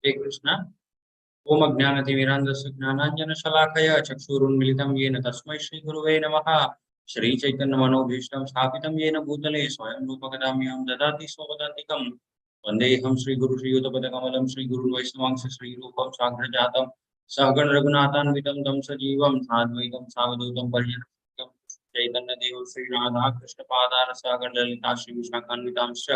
हे कृष्ण ओम अज्ञानतिमिरान्धस्य ज्ञानाञ्जनशलाकया चक्षुरुन्मिलितं येन तस्मै श्रीगुरुवे नमः। श्रीचैतन्यमनोभीष्टं स्थापितं येन भूतले स्वयं रूपकदाम्यहं ददाति स्वपदान्तिकं वन्देऽहं श्रीगुरुश्रीयुतपदकमलं श्रीगुरुन् वैष्णवांश श्रीरूपं साग्रजातं सहगण रघुनाथान्वितं तं सजीवं साद्वैतं सावधूतं पर्यटं चैतन्यदेव श्रीराधा कृष्णपादार सहगण ललिता श्रीविशाखान्वितांश्च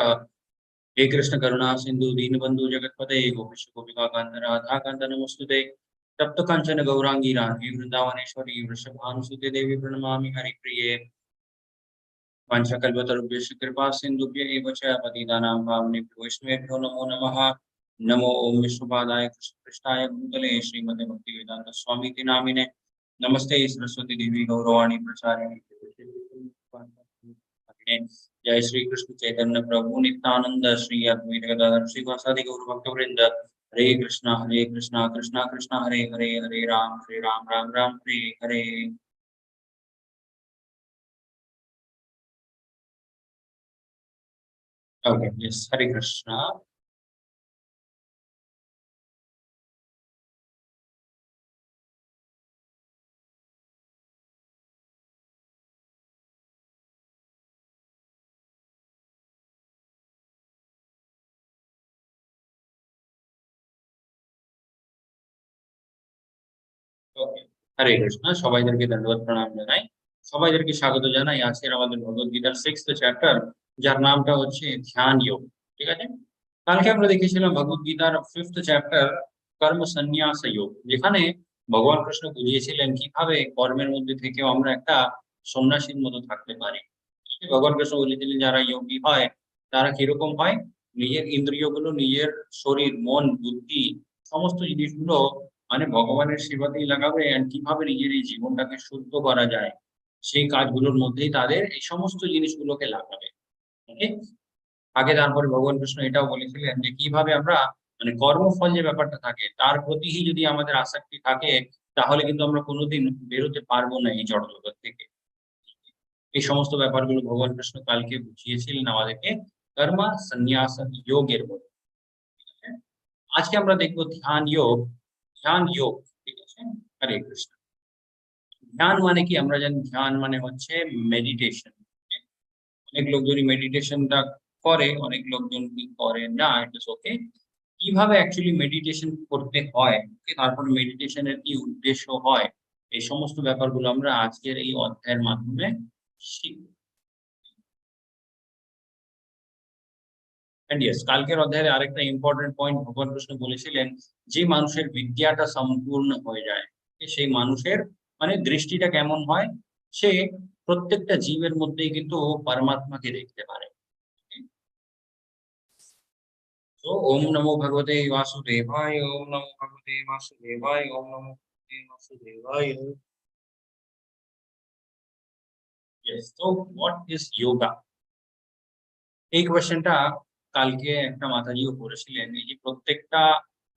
हे कृष्ण करुणा सिंधु दीनबंधु जगतपते गोपेश गोपिका कांत राधा कांत नमस्तुते तप्त कांचन गौरांगी राधे वृंदावनेश्वरी वृषभानुसुते देवी प्रणमामि हरिप्रिये वाञ्छाकल्पतरुभ्यश्च कृपा सिन्धुभ्य एव च पतितानां पावनेभ्यो वैष्णवेभ्यो नमो नमः। नमो ओम विष्णुपादाय कृष्णपृष्ठाय भूतले श्रीमते भक्तिवेदांत स्वामीति नामिने नमस्ते सरस्वती देवी गौरवाणी प्रचारिणे जय श्री कृष्ण चैतन्य प्रभु नित्यानंद श्री अद्वैत गदाधर श्रीवासादि गौर भक्तवृंद हरे कृष्णा कृष्णा कृष्णा हरे हरे हरे राम राम राम हरे हरे। ओके यस हरे कृष्णा। ওকে হরে কৃষ্ণ সবাইদেরকে দণ্ডবত প্রণাম জানাই সবাইদেরকে স্বাগত জানাই আজকের আমাদের ভগবত গীতার 6th চ্যাপ্টার যার নামটা হচ্ছে ধ্যান যোগ। ঠিক আছে কালকে আমরা দেখেছিলাম ভগবত গীতার 5th চ্যাপ্টার কর্ম সন্ন্যাস যোগ যেখানে ভগবান কৃষ্ণ বুঝিয়েছিলেন কিভাবে কর্মের মধ্যে থেকেও আমরা একটা সন্ন্যাসীর মতো থাকতে পারি। ভগবান কৃষ্ণ বলেছিলেন যারা যোগী হয় তারা কিরকম হয় নিজের ইন্দ্রিয়গুলো নিজের শরীর মন বুদ্ধি সমস্ত জিনিসগুলো মানে ভগবানের সেবাতেই লাগাবে আর কিভাবে নিজের এই জীবনটাকে শুদ্ধ করা যায় সেই কাজগুলোর মধ্যেই তাদের এই সমস্ত জিনিসগুলোকে লাগাবে। ওকে আগে তারপরে ভগবান কৃষ্ণ এটাও বলেছিলেন যে কিভাবে আমরা মানে কর্মফল যে ব্যাপারটা থাকে তার প্রতি যদি আমাদের আসক্তি থাকে তাহলে কিন্তু আমরা কোনোদিন বেরোতে পারবো না এই জড়জগৎ থেকে। এই সমস্ত ব্যাপারগুলো ভগবান কৃষ্ণ কালকে বুঝিয়েছিলেন আমাদেরকে কর্ম সন্ন্যাস যোগের মধ্যে। আজকে আমরা দেখবো ধ্যান যোগ। ধ্যান যোগ ঠিক আছে হরে কৃষ্ণ। ধ্যান মানে কি আমরা জানি ধ্যান মানে হচ্ছে মেডিটেশন। অনেক লোকজনই মেডিটেশনটা করে অনেক লোকজন কি করে না ইট ইজ ওকে। কিভাবে অ্যাকচুয়ালি মেডিটেশন করতে হয় তারপর মেডিটেশনের কি উদ্দেশ্য হয় এই সমস্ত ব্যাপারগুলো আমরা আজকের এই অধ্যায়ের মাধ্যমে শিখব। এন্ড ইয়েস কালকের অধ্যায়ে আরেকটা ইম্পর্টেন্ট পয়েন্ট ভগবান কৃষ্ণ বলেছিলেন যে মানুষের বিদ্যাটা সম্পূর্ণ হয়ে যায় সেই মানুষের মানে দৃষ্টিটা কেমন হয় সে প্রত্যেকটা জীবের মধ্যেই কিন্তু পরমাত্মাকে দেখতে পারে। তো ওম নমো ভগবতে বাসুদেবায় ওম নমো ভগবতে বাসুদেবায় ওম নমো ভগবতে বাসুদেবায়। ইয়েস তো হোয়াট ইজ যোগা এই কোয়েশ্চেনটা কালকে একটা মাতাজিও করেছিলেন। এই যে প্রত্যেকটা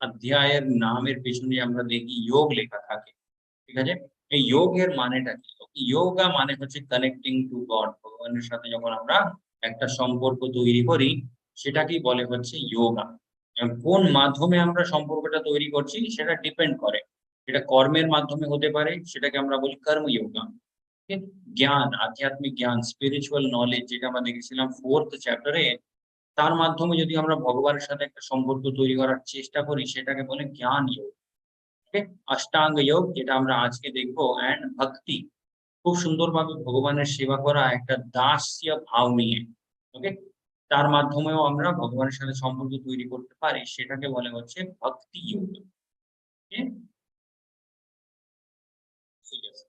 অধ্যায়ের নামের পেছনে আমরা দেখি যোগ লেখা থাকে ঠিক আছে। এই যোগের মানেটা কি যোগা মানে হচ্ছে কানেক্টিং টু গড ভগবানের সাথে যখন আমরা একটা সম্পর্ক তৈরি করি সেটাকেই বলে হচ্ছে যোগা। কোন মাধ্যমে আমরা সম্পর্কটা তৈরি করছি সেটা ডিপেন্ড করে এটা কর্মের মাধ্যমে হতে পারে সেটাকে আমরা বলি কর্মযোগা। জ্ঞান আধ্যাত্মিক জ্ঞান স্পিরিচুয়াল নলেজ যেটা আমরা দেখেছিলাম 4th চ্যাপ্টারে তার মাধ্যমে যদি আমরা ভগবানের সাথে একটা সম্পর্ক তৈরি করার চেষ্টা করি সেটাকে বলে জ্ঞান যোগ। অষ্টাঙ্গ যোগ যেটা আমরা আজকে দেখবো এন্ড ভক্তি খুব সুন্দরভাবে ভগবানের সেবা করা একটা দাস্য ভাব নিয়ে ওকে তার মাধ্যমেও আমরা ভগবানের সাথে সম্পর্ক তৈরি করতে পারি সেটাকে বলে হচ্ছে ভক্তি যোগ।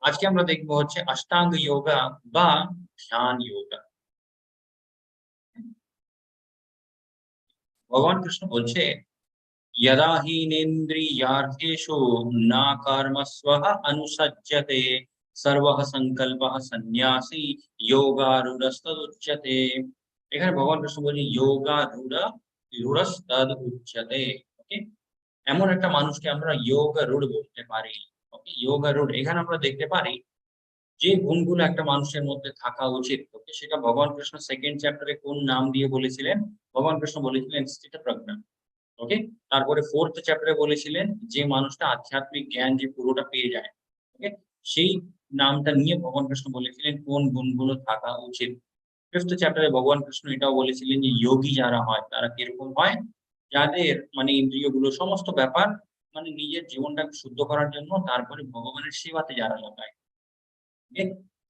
আজকে আমরা দেখবো হচ্ছে অষ্টাঙ্গ যোগা বা ধ্যান যোগা। ভগবান কৃষ্ণ বলছে यदा हीनेन्द्रियार्थेषु न कर्मस्वः अनुसज्जते सर्वः संकल्पः सन्न्यासी योगारूढस्तदुच्यते। এখানে ভগবান কৃষ্ণ বলছে রূঢ়স্তদুচ্যতে। ওকে এমন একটা মানুষকে আমরা যোগারূঢ় বলতে পারি। ওকে যোগারূঢ় এখানে আমরা দেখতে পারি যে গুণগুলো একটা মানুষের মধ্যে থাকা উচিত ওকে সেটা ভগবান কৃষ্ণ 2nd চ্যাপ্টারে কোন নাম দিয়ে বলেছিলেন ভগবান কৃষ্ণ বলেছিলেন স্থিতপ্রজ্ঞ। ওকে, তারপরে 4th চ্যাপ্টারে বলেছিলেন যে মানুষটা আধ্যাত্মিক জ্ঞান যে পুরোটা পেয়ে যায়, ওকে, সেই নামটা নিয়ে ভগবান কৃষ্ণ বলেছিলেন কোন গুণগুলো থাকা উচিত। 5th চ্যাপ্টারে ভগবান কৃষ্ণ এটাও বলেছিলেন যে যোগী যারা হয় তারা কিরকম হয়, যাদের মানে ইন্দ্রিয়গুলো সমস্ত ব্যাপার মানে নিজের জীবনটাকে শুদ্ধ করার জন্য তারপরে ভগবানের সেবাতে যারা লাগায়। ওকে,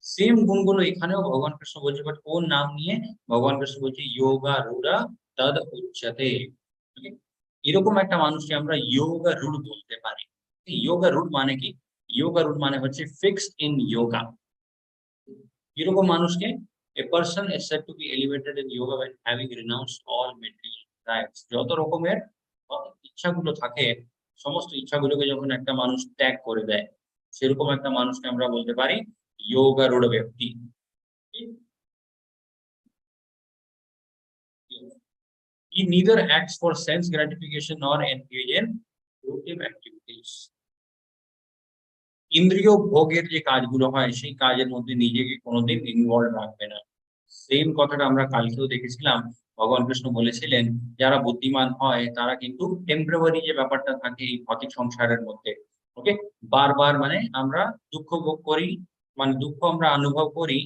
সেম গুণগুলো এখানেও ভগবান কৃষ্ণ বলছে, বাট কোন নাম নিয়ে? ভগবান কৃষ্ণ বলছে যোগা রূঢ়া তদ উচ্যতে। ওকে, এরকম একটা মানুষকে আমরা যোগা রূঢ় বলতে পারি। যোগা রূঢ় মানে কি? যোগা রূঢ় মানে হচ্ছে ফিক্সড ইন যোগা। এরকম মানুষকে a person is said to be elevated in yoga when having renounced all material desires। যত রকমের ইচ্ছাগুলো থাকে, সমস্ত ইচ্ছাগুলোকে যখন একটা মানুষ ত্যাগ করে দেয়, সেরকম একটা মানুষকে আমরা বলতে পারি যোগারূঢ় ব্যক্তি। He neither acts for sense gratification nor engage in productive activities। ইন্দ্রিয় ভোগের যে কাজগুলো হয় সেই কাজের মধ্যে নিজেকে কোনোদিন ইনভলভ রাখবে না। সেম কথাটা আমরা কালকেও দেখেছিলাম। ভগবান কৃষ্ণ বলেছিলেন যারা বুদ্ধিমান হয় তারা কিন্তু টেম্পোরারি যে ব্যাপারটা থাকে এই ভৌতিক সংসারের মধ্যে, ওকে, বারবার মানে আমরা দুঃখ ভোগ করি, মানে দুঃখ আমরা অনুভব করি,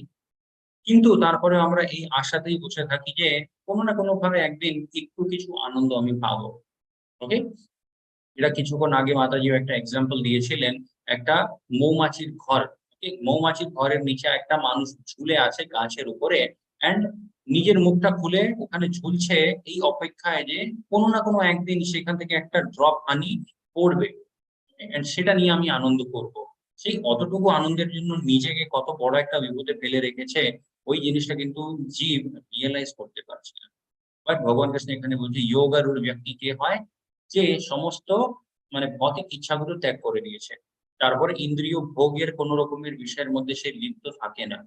কিন্তু তারপরেও আমরা এই আশাতেই বসে থাকি যে কোনো না কোনোভাবে একদিন একটু কিছু আনন্দ আমি পাবো। ওকে, এটা কিছুক্ষণ আগে মাতাজিও একটা এক্সাম্পল দিয়েছিলেন। একটা মৌমাছির ঘর, ওকে? মৌমাছির ঘরের নিচে একটা মানুষ ঝুলে আছে গাছের উপরে, অ্যান্ড নিজের মুখটা খুলে ওখানে ঝুলছে এই অপেক্ষায় যে কোনো না কোনো একদিন সেখান থেকে একটা ড্রপ হানি পড়বে, অ্যান্ড সেটা নিয়ে আমি আনন্দ করব। সেই অতটুকু আনন্দের জন্য নিজেকে কত বড় একটা বিপদে ফেলে রেখেছে, ওই জিনিসটা কিন্তু জীব রিয়ালাইজ করতে পারছে না। বাট ভগবান কৃষ্ণ এখানে বলছে যোগারূঢ় ব্যক্তি কে হয়? যে সমস্ত মানে ভৌতিক ইচ্ছাগুলো ত্যাগ করে দিয়েছে। তারপরে ইন্দ্রিয় ভোগের কোন রকমের বিষয়ের মধ্যে সে লিপ্ত থাকে না।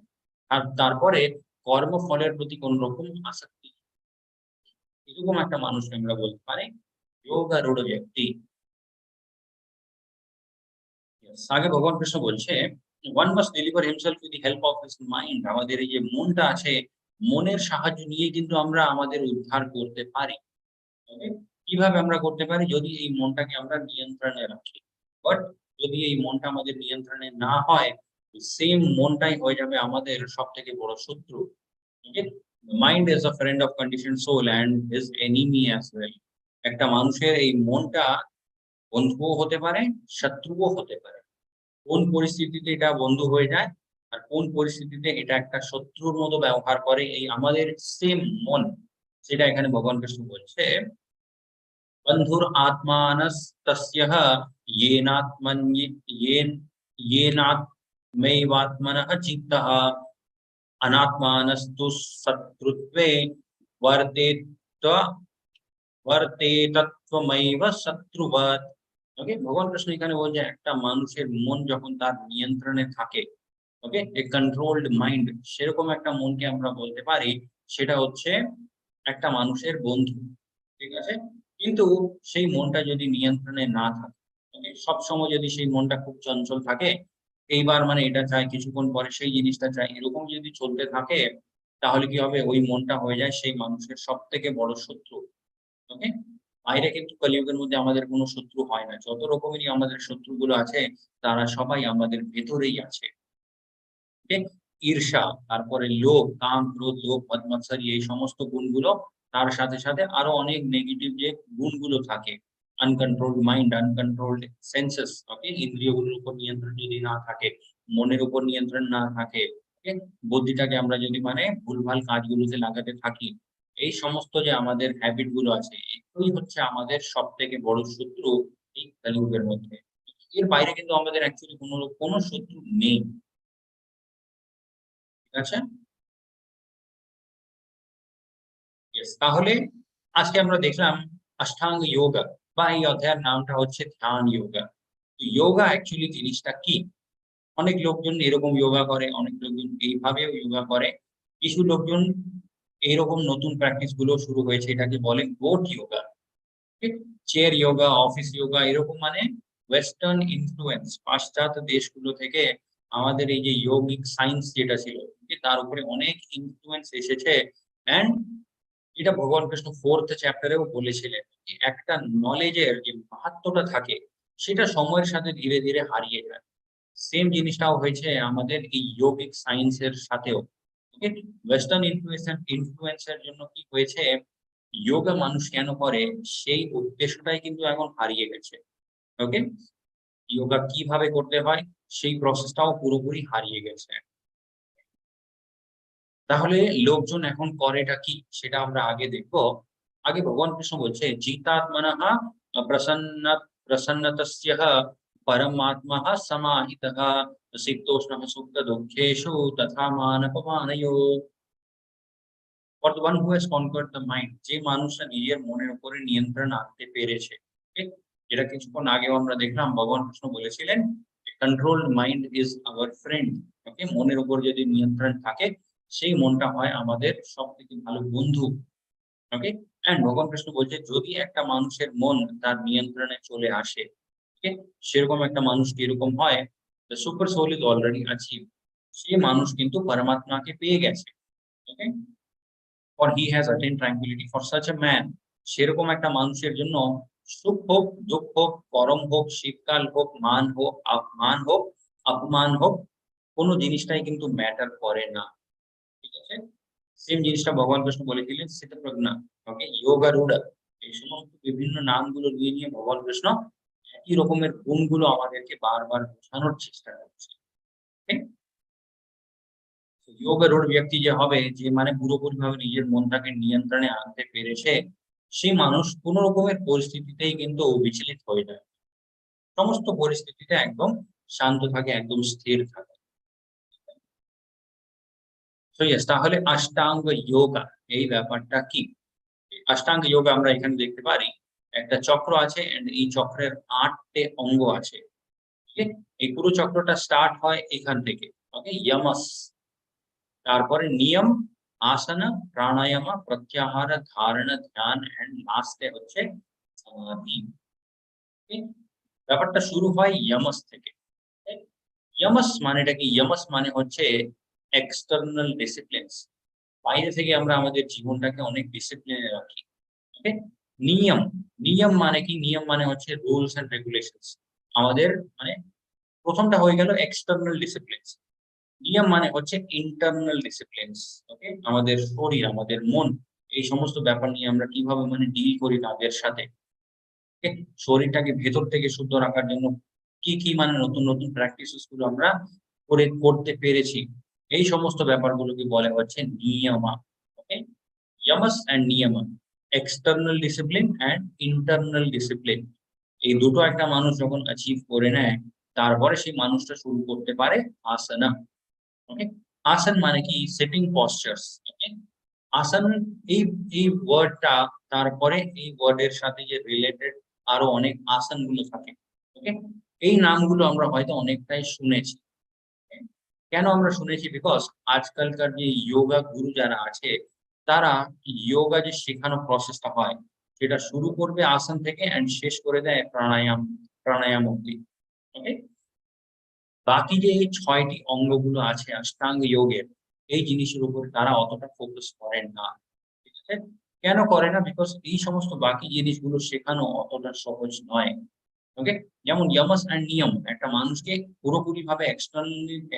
আর তারপরে কর্মফলের প্রতি কোন রকম আসক্তি, এরকম একটা মানুষকে আমরা বলতে পারি যোগারূঢ় ব্যক্তি। Yes, আগে ভগবান কৃষ্ণ বলছে one must deliver himself with the help of his mind। আমাদের এই যে মনটা আছে, মনের সাহায্য নিয়ে কিন্তু আমরা আমাদের উদ্ধার করতে পারি। ওকে? কিভাবে আমরা করতে পারি? যদি এই মনটাকে আমরা নিয়ন্ত্রণে রাখি। বাট যদি এই মনটা আমাদের নিয়ন্ত্রণে না হয়, সেম মনটাই হয়ে যাবে আমাদের সবথেকে বড় শত্রু। Okay? Mind is a friend of conditioned soul and his enemy as well. একটা মানুষের এই মনটা বন্ধুও হতে পারে, শত্রুও হতে পারে। কোন পরিস্থিতিতে এটা বন্ধু হয়ে যায় আর কোন পরিস্থিতিতে এটা একটা শত্রুর মতো ব্যবহার করে এই আমাদের সেম মন, সেটা এখানে ভগবান কৃষ্ণ বলছে बंधुर आत्मानस्तस्यः येनात्मन्ये येन येनात्मैवात्मनः चित्तः अनात्मानस्तु शत्रुत्वे वर्तेत वर्तेतत्वमैव शत्रुवत्। ওকে, ভগবান কৃষ্ণ এখানে বলছে একটা মানুষের মন যখন তার নিয়ন্ত্রণে থাকে, ওকে, এ কন্ট্রোলড মাইন্ড, সেরকম একটা মনকে আমরা বলতে পারি সেটা হচ্ছে একটা মানুষের বন্ধু। ঠিক আছে? কিন্তু সেই মনটা যদি নিয়ন্ত্রণে না থাকে, মানে সবসময় যদি সেই মনটা খুব চঞ্চল থাকে, এইবার মানে এটা চাই, কিছুক্ষণ পরে সেই জিনিসটা চাই, এরকম যদি চলতে থাকে, তাহলে কি হবে? ওই মনটা হয়ে যায় সেই মানুষের সবথেকে বড় শত্রু। ওকে? বাইরে কিন্তু কলিযুগের মধ্যে আমাদের কোনো শত্রু হয় না। যত রকমেরই আমাদের শত্রুগুলো আছে, তারা সবাই আমাদের ভেতরেই আছে। ওকে? ঈর্ষা, তারপরে লোভ, কাম, ক্রোধ, লোভ, মদ, মাৎসর্য এই সমস্ত গুণগুলো, তার সাথে, সাথে আরো অনেক নেগেটিভ যে গুণগুলো থাকে। আনকন্ট্রোলড মাইন্ড, আনকন্ট্রোলড সেন্সেস, ওকে? ইন্দ্রিয়গুলোর উপর নিয়ন্ত্রণ যদি না থাকে, মনের উপর নিয়ন্ত্রণ না থাকে, ওকে? বুদ্ধিটাকে আমরা যদি মানে ভুলভাল কাজগুলোতে লাগাতে থাকি, এই সমস্ত যে আমাদের হ্যাবিট গুলো আছে, এগুলোই হচ্ছে আমাদের সবথেকে বড় শত্রু এই কলিযুগের মধ্যে। এর বাইরে কিন্তু আমাদের অ্যাকচুয়ালি কোনো শত্রু নেই। ঠিক আছে? ইয়েস, তাহলে আজকে আমরা দেখলাম অষ্টাঙ্গ যোগা, বা এই অধ্যায়ের নামটা হচ্ছে ধ্যান যোগা। তো যোগা অ্যাকচুয়ালি জিনিসটা কি? অনেক লোকজন এরকম যোগা করে, অনেক লোকজন এইভাবেও যোগা করে। কিছু লোকজন এইরকম নতুন প্র্যাকটিস গুলো শুরু হয়েছে, এটাকে বলে গোট যোগা। ঠিক? চেয়ার যোগা, অফিস যোগা, এরকম মানে ওয়েস্টার্ন ইনফ্লুয়েন্স, পাশ্চাত্য দেশগুলো থেকে আমাদের এই যে যোগিক সায়েন্স যেটা ছিল, তার উপরে অনেক ইনফ্লুয়েন্স এসেছে। অ্যান্ড এটা ভগবান কৃষ্ণ 4th চ্যাপ্টারেও বলেছিলেন যে একটা নলেজের যে মাহাত্ম্যটা থাকে সেটা সময়ের সাথে ধীরে ধীরে হারিয়ে যায়। সেম জিনিসটাও হয়েছে আমাদের এই যোগিক সায়েন্সের সাথেও। ওকে? ওয়েস্টার্ন ইনফ্লুয়েন্সের জন্য কি হয়েছে, যোগা মানুষ কেন করে সেই উদ্দেশ্যটাই কিন্তু এখন হারিয়ে গেছে। ওকে? যোগা কিভাবে করতে হয় সেই প্রসেসটাও পুরোপুরি হারিয়ে গেছে। তাহলে লোকজন এখন করেটা কি সেটা আমরা আগে দেখব। আগে ভগবান কৃষ্ণ বলছে জিতাত্মনঃ প্রসন্ন প্রসন্নতস্যঃ পরমাত্মঃ সমাহিতঃ শীতোষ্ণঃ সুপ্ত দুঃখেষু তথা মানপমানয়ো। For the one who has conquered the mind, যে মানুষটা নিজের মনের উপরে নিয়ন্ত্রণ আনতে পেরেছে। ঠিক? যেটা কিছুক্ষণ আগেও আমরা দেখলাম ভগবান কৃষ্ণ বলেছিলেন controlled mind is our friend. Okay? মনের উপর যদি নিয়ন্ত্রণ থাকে সেই মনটা হয় আমাদের সবথেকে ভালো বন্ধু। ওকে? এন্ড ভগবান কৃষ্ণ বলছে যদি একটা মানুষের মন তার নিয়ন্ত্রণে চলে আসে, ওকে? সেরকম একটা মানুষ কিরকম হয়, the super soul is already achieved, সেই মানুষ কিন্তু পরমাত্মাকে পেয়ে গেছে। ওকে? or he has attained tranquility. For such a man, সেরকম একটা মানুষের জন্য সুখ হোক, দুঃখ হোক, গরম হোক, শীতকাল হোক, মান হোক, অপমান হোক, কোনো জিনিসটাই কিন্তু ম্যাটার করে না। ঠিক আছে? সেম জিনিসটা ভগবান কৃষ্ণ বলেছিলেন স্থিতপ্রজ্ঞা, ওকে, যোগারূঢ়, এই সমস্ত বিভিন্ন নামগুলো নিয়ে ভগবান কৃষ্ণ একই রকমের গুণগুলো আমাদেরকে বারবার বোঝানোর চেষ্টা করছে। ঠিক? যোগারূঢ় ব্যক্তি যে হবে, যে মানে পুরোপুরিভাবে নিজের মনটাকে নিয়ন্ত্রণে আনতে পেরেছে, সেই মানুষ কোন রকমের পরিস্থিতিতেই কিন্তু বিচলিত হয়ে যায়। সমস্ত পরিস্থিতিতে একদম শান্ত থাকে, একদম স্থির থাকে। তো ইয়েস, তাহলে অষ্টাঙ্গ যোগা এই ব্যাপারটা কি? অষ্টাঙ্গ যোগা আমরা এখানে দেখতে পারি একটা চক্র আছে এন্ড এই চক্রের 8টে অঙ্গ আছে। ঠিক? এই পুরো চক্রটা স্টার্ট হয় এখান থেকে। ওকে? যমস, তারপরে নিয়ম, আসন, প্রাণায়াম, প্রত্যাহার, ধারণ, ধ্যান এন্ড লাস্টে হচ্ছে সমাধি। ঠিক? ব্যাপারটা শুরু হয় যমস থেকে। ঠিক? যমস মানেটা কি? যমস মানে হচ্ছে এক্সটার্নাল ডিসিপ্লিনস। বাইরে থেকে আমরা আমাদের জীবনটাকে অনেক ডিসিপ্লিনে রাখি। ওকে? নিয়ম, নিয়ম মানে কি? নিয়ম মানে হচ্ছে রুলস এন্ড রেগুলেশনস। আমাদের মানে প্রথমটা হয়ে গেল এক্সটার্নাল ডিসিপ্লিনস। নিয়ম মানে হচ্ছে ইন্টারনাল ডিসিপ্লিনস। ওকে? আমাদের শরীর, আমাদের মন, এই সমস্ত ব্যাপার নিয়ে আমরা কিভাবে মানে ডিল করি তাদের সাথে। ওকে? শরীরটাকে ভেতর থেকে শুদ্ধ রাখার জন্য কি মানে নতুন নতুন প্র্যাকটিসেস গুলো আমরা করতে পেরেছি। এই সমস্ত ব্যাপারগুলোকে বলে হচ্ছে niyama. Okay? Yamas and niyama, external discipline and internal discipline, এই দুটো একটা মানুষ যখন অ্যাচিভ করে নেয় তারপরে সেই মানুষটা শুরু করতে পারে আসনা। ওকে? আসন মানে কি? সিটিং পশ্চারস। ওকে? আসন, এই এই ওয়ার্ডটা, তারপরে এই ওয়ার্ডের সাথে যে রিলেটেড আরো অনেক আসন গুলো থাকে। ওকে? এই নামগুলো আমরা হয়তো অনেকটাই শুনেছি। ওকে? কেন আমরা শুনেছি? বিকজ আজকালকার যে যোগা গুরু যারা আছে তারা যোগা যে শেখানো প্রসেসটা হয় সেটা শুরু করবে আসন থেকে এন্ড শেষ করে দেয় প্রাণায়াম অব্দি। ওকে? বাকি যে এই ৬টি অঙ্গগুলো আছে অষ্টাঙ্গ যোগের, এই জিনিসের উপর তারা অতটা ফোকাস করেন না। ঠিক আছে? কেন করে না? বিকজ এই সমস্ত বাকি জিনিসগুলো শেখানো অতটা সহজ নয়। ওকে? যেমন যমস অ্যান্ড নিয়ম, একটা মানুষকে পুরোপুরিভাবে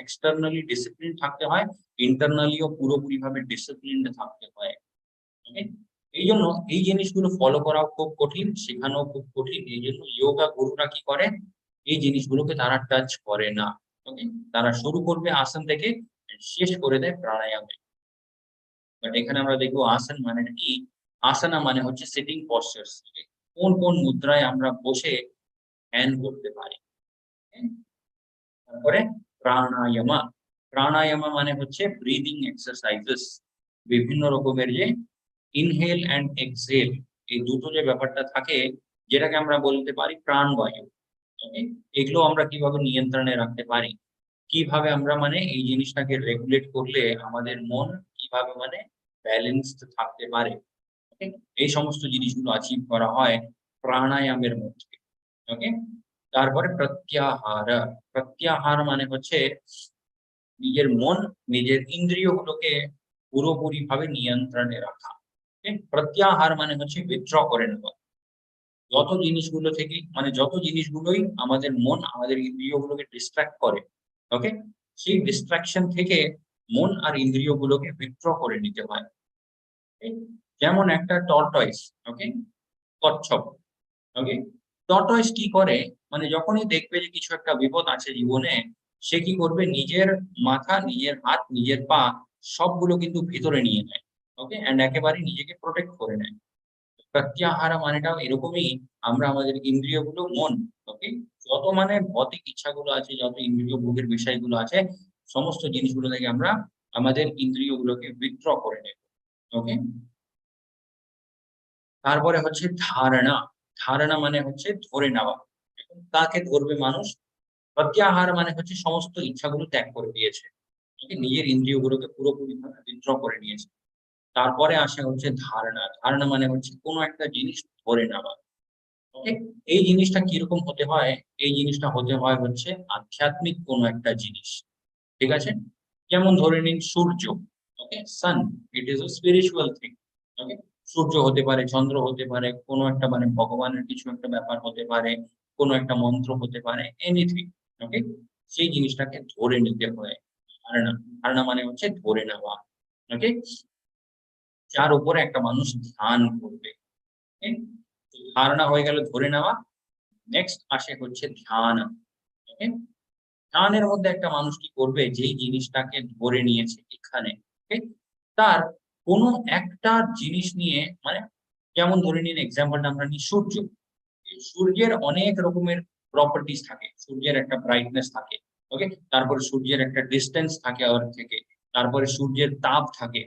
এক্সটার্নালি ডিসিপ্লিন থাকতে হয়, ইন্টারনালিও পুরোপুরিভাবে ডিসিপ্লিনড থাকতে হয়। ওকে? এইজন্য এই জিনিসগুলো ফলো করাও খুব কঠিন, শেখানোও খুব কঠিন। এইজন্য যোগা গুরুরা কি করে? এই জিনিসগুলোকে তারা টাচ করে না। ওকে? তারা শুরু করবে আসন থেকে, শেষ করে দেয় প্রাণায়ামে। বাট এখানে আমরা দেখবো আসন মানে কি? আসনা মানে হচ্ছে সিটিং পশ্চারস। কোন মুদ্রায় আমরা বসে ধ্যান করতে পারি। হ্যাঁ? তারপরে প্রাণায়ামা, প্রাণায়ামা মানে হচ্ছে ব্রিদিং এক্সারসাইজেস। বিভিন্ন রকমের যে ইনহেল অ্যান্ড এক্সহেল, এই দুটো যে ব্যাপারটা থাকে যেটাকে আমরা বলতে পারি প্রাণবায়ু। ওকে? এগুলো আমরা কিভাবে নিয়ন্ত্রণে রাখতে পারি, কিভাবে আমরা মানে এই জিনিসটাকে রেগুলেট করলে আমাদের মন কিভাবে মানে ব্যালেন্সড থাকতে পারে। ওকে? এই সমস্ত জিনিসগুলো অ্যাচিভ করা হয় প্রাণায়ামের মধ্যে। ওকে? তারপরে প্রত্যাহার, প্রত্যাহার মানে হচ্ছে নিজের মন, নিজের ইন্দ্রিয়গুলোকে পুরোপুরিভাবে নিয়ন্ত্রণে রাখা। প্রত্যাহার মানে হচ্ছে উইথড্র করে নেওয়া। যত জিনিসগুলো থেকে মানে যত জিনিসগুলোই আমাদের মন আমাদের ইন্দ্রিয়গুলোকে ডিস্ট্রাক্ট করে, ওকে, সেই ডিস্ট্রাকশন থেকে মন আর ইন্দ্রিয়গুলোকে উইথড্র করে নিতে হয়। okay? যেমন একটা টর্টয়েস, ওকে, কচ্ছপ, ওকে, টর্টয়েস কি করে, মানে যখনই দেখবে যে কিছু একটা বিপদ আছে জীবনে, সে কি করবে, নিজের মাথা, নিজের হাত, নিজের পা সবগুলো কিন্তু ভিতরে নিয়ে নেয়, ওকে, এন্ড একেবারে নিজেকে প্রোটেক্ট করে নেয়। প্রত্যাহারা মানেটাও এরকমই, আমরা আমাদের ইন্দ্রিয়গুলো, মন, ওকে, যত মানে ভৌতিক ইচ্ছাগুলো আছে, যত ইন্দ্রিয় ভোগের বিষয়গুলো আছে, সমস্ত জিনিসগুলো থেকে আমরা আমাদের ইন্দ্রিয়গুলোকে উইথড্র করে নেব, ওকে। তারপরে হচ্ছে ধারণা। ধারণা মানে হচ্ছে ধরে নেওয়া। এখন কাকে ধরবে মানুষ? প্রত্যাহার মানে হচ্ছে সমস্ত ইচ্ছাগুলো ত্যাগ করে দিয়েছে, ওকে, নিজের ইন্দ্রিয়গুলোকে পুরোপুরিভাবে উইথড্র করে নিয়েছে। তারপরে আসে হচ্ছে ধারণা। ধারণা মানে হচ্ছে কোনো একটা জিনিস ধরে নেওয়া। ওকে? এই জিনিসটা কিরকম হতে হয়? এই জিনিসটা হতে হয় হচ্ছে আধ্যাত্মিক কোনো একটা জিনিস। ঠিক আছে? যেমন ধরে নিন সূর্য। ওকে? সান, ইট ইস আ স্পিরিচুয়াল থিং। ওকে? সূর্য হতে পারে, চন্দ্র হতে পারে, কোনো একটা মানে ভগবানের কিছু একটা ব্যাপার হতে পারে, কোনো একটা মন্ত্র হতে পারে, এনিথিং। ওকে? সেই জিনিসটাকে ধরে নিতে হয়। ধারণা। ধারণা মানে হচ্ছে ধরে নেওয়া। ওকে? যার উপরে একটা মানুষ ধ্যান করবে। ওকে? ধারণা হয়ে গেল ধরে নেওয়া। নেক্সট আসে হচ্ছে ধ্যান। ওকে? ধ্যানের মধ্যে একটা মানুষ কি করবে, যেই জিনিসটাকে ধরে নিয়েছে এখানে, ওকে? তার কোনো একটা জিনিস নিয়ে মানে যেমন ধরে নিন এক্সাম্পলটা আমরা নিই সূর্য। এই সূর্যের অনেক রকমের প্রপার্টিজ থাকে। সূর্যের একটা ব্রাইটনেস থাকে। ওকে? তারপরে সূর্যের একটা ডিসট্যান্স থাকে আওয়ার থেকে। তারপরে সূর্যের তাপ থাকে।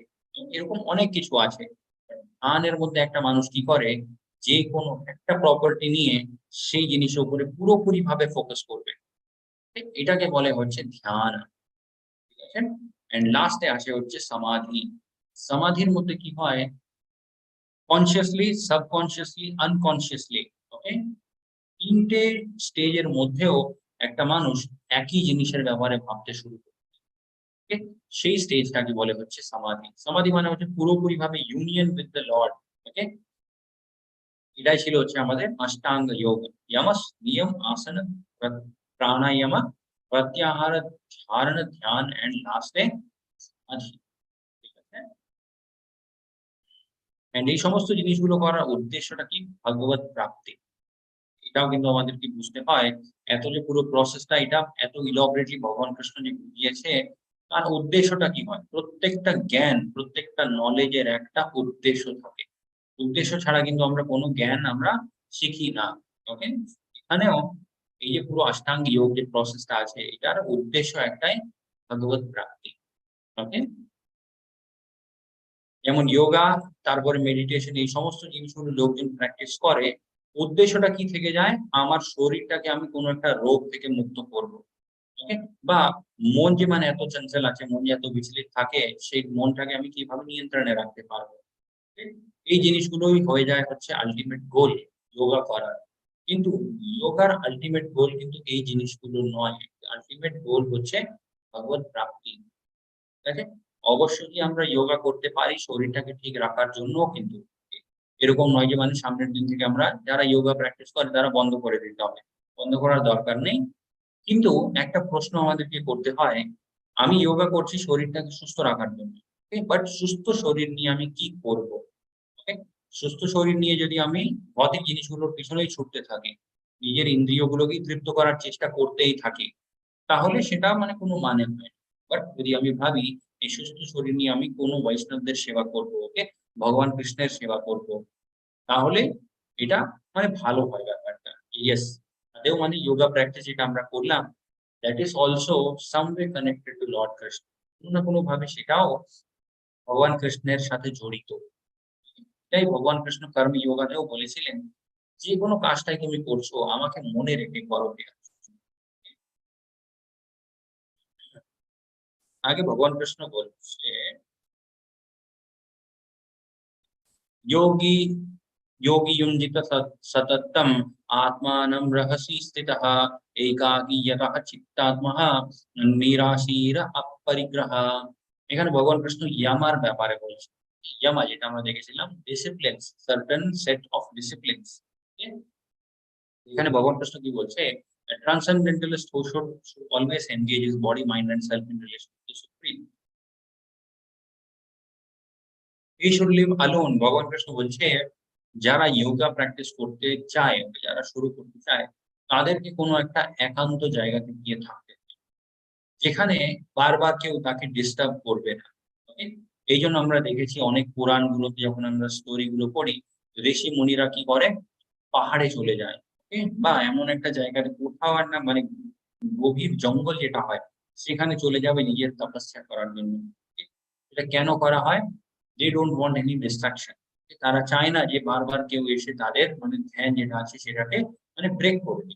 এরকম অনেক কিছু আছে। ধ্যানের মধ্যে একটা মানুষ কি করে, যে কোনো একটা প্রপার্টি নিয়ে সেই জিনিসের উপরে পুরোপুরিভাবে ফোকাস করবে। ঠিক? এটাকে বলে হচ্ছে ধ্যান। ঠিক আছে? অ্যান্ড লাস্টে আসে হচ্ছে সমাধি। সমাধির মধ্যে কি হয়, কনসিয়াসলি, সাবকনসিয়াসলি, আনকনসিয়াসলি, ওকে, ৩ টে স্টেজের মধ্যেও একটা মানুষ একই জিনিসের ব্যাপারে ভাবতে শুরু করে। ওকে? সেই স্টেজটাকে বলে হচ্ছে সমাধি। সমাধি মানে হচ্ছে পুরোপুরিভাবে ইউনিয়ন উইথ দ্য লর্ড। ওকে? এটাই ছিল হচ্ছে আমাদের অষ্টাঙ্গ যোগ। যমস, নিয়ম, আসন, প্রাণায়াম, প্রত্যাহার, ধারণ, ধ্যান অ্যান্ড লাস্টে সমাধি। ঠিক আছে? অ্যান্ড এই সমস্ত জিনিসগুলো করার উদ্দেশ্যটা কি? ভগবত প্রাপ্তি। এটাও কিন্তু আমাদেরকে বুঝতে হয়। এত যে পুরো প্রসেসটা, এটা এত ইলাবোরেটলি ভগবান কৃষ্ণ যে বুঝিয়েছে, তার উদ্দেশ্যটা কি হয়? প্রত্যেকটা জ্ঞান, প্রত্যেকটা নলেজ এর একটা উদ্দেশ্য থাকে। উদ্দেশ্য ছাড়া কিন্তু আমরা কোনো জ্ঞান আমরা শিখি না। ওকে? এখানেও এই যে পুরো অষ্টাঙ্গ যোগ যে প্রসেসটা আছে, এটার উদ্দেশ্য একটাই, ভগবত প্রাপ্তি। ওকে? যেমন যোগা, তারপরে মেডিটেশন, এই সমস্ত জিনিসগুলো লোকজন প্র্যাকটিস করে। উদ্দেশ্যটা কি থেকে যায়? আমার শরীরটাকে আমি কোনো একটা রোগ থেকে মুক্ত করব। ওকে? বা মন যে মানে এত চঞ্চল আছে, মন যে এত বিচলিত থাকে, সেই মনটাকে আমি কিভাবে নিয়ন্ত্রণে রাখতে পারবো। ঠিক? এই জিনিসগুলোই হয়ে যায় হচ্ছে আল্টিমেট গোল যোগা করার। কিন্তু যোগার আল্টিমেট গোল কিন্তু এই জিনিসগুলো নয়। আল্টিমেট গোল হচ্ছে ভগবত প্রাপ্তি। ঠিক আছে? অবশ্যই যে আমরা যোগা করতে পারি শরীরটাকে ঠিক রাখার জন্যও কিন্তু। এরকম নয় যে মানে সামনের দিন থেকে আমরা যারা যোগা প্র্যাকটিস করে তারা বন্ধ করে দিতে হবে। বন্ধ করার দরকার নেই। কিন্তু একটা প্রশ্ন আমাদেরকে করতে হয়, আমি যোগা করছি শরীরটাকে সুস্থ রাখার জন্য। ওকে? বাট সুস্থ শরীর নিয়ে আমি কি করব? ওকে? সুস্থ শরীর নিয়ে যদি আমি ভৌতিক জিনিসগুলোর পিছনেই ছুটতে থাকি, নিজের ইন্দ্রিয়গুলোকেই তৃপ্ত করার চেষ্টা করতেই থাকি, তাহলে সেটা মানে কোনো মানে হয় না। বাট যদি আমি ভাবি এই সুস্থ শরীর নিয়ে আমি কোনো বৈষ্ণবদের সেবা করব, ওকে? ভগবান কৃষ্ণের সেবা করব, তাহলে এটা মানে ভালো হয় ব্যাপারটা। ইয়েস, তাতেও মানে যোগা প্র্যাকটিস যেটা আমরা করলাম, that is also some way connected to Lord Krishna. কোনো না কোনোভাবে সেটাও ভগবান কৃষ্ণের সাথে জড়িত। এটাই ভগবান কৃষ্ণ কর্ম যোগাতেও বলেছিলেন, যে কোনো কাজটাই তুমি করছো আমাকে মনে রেখে করো। আগে ভগবান কৃষ্ণ বলছে, योगी योगी युञ्जित सततम् आत्मानं रहसि स्थितः एकाकी यतः চিত্তাত্মः নিরাশীর অপরিগ্রহ। এখানে ভগবান কৃষ্ণ ইয়ামার ব্যাপারে বলছে। ইয়ামা যেটা আমরা দেখেছিলাম disciplines, certain set of disciplines. এখানে ভগবান কৃষ্ণ কি বলছে, transcendentalist who should always engage his body mind and self in relation to supreme, he should live alone. ভগবান কৃষ্ণ বলছে যারা যোগা প্র্যাকটিস করতে চায়, যারা শুরু করতে চায়, তাদেরকে কোনো একটা একান্ত জায়গাতে গিয়ে থাকতে হবে, যেখানে বারবার কেউ তাকে ডিস্টার্ব করবে না। ওকে? এই জন্য আমরা দেখেছি অনেক পুরাণ গুলোতে যখন আমরা স্টোরি গুলো পড়ি, ঋষি মুনিরা কি করে, পাহাড়ে চলে যায়। ওকে? বা এমন একটা জায়গায় কোথাও একটা মানে গভীর জঙ্গল যেটা হয়, সেখানে চলে যাবে নিজের তপস্যা করার জন্য। এটা কেন করা হয়? They don't want any distraction. তারা চায় না যে বারবার কেউ এসে তাদের মানে ধ্যান যেটা আছে সেটাকে মানে ব্রেক করবে।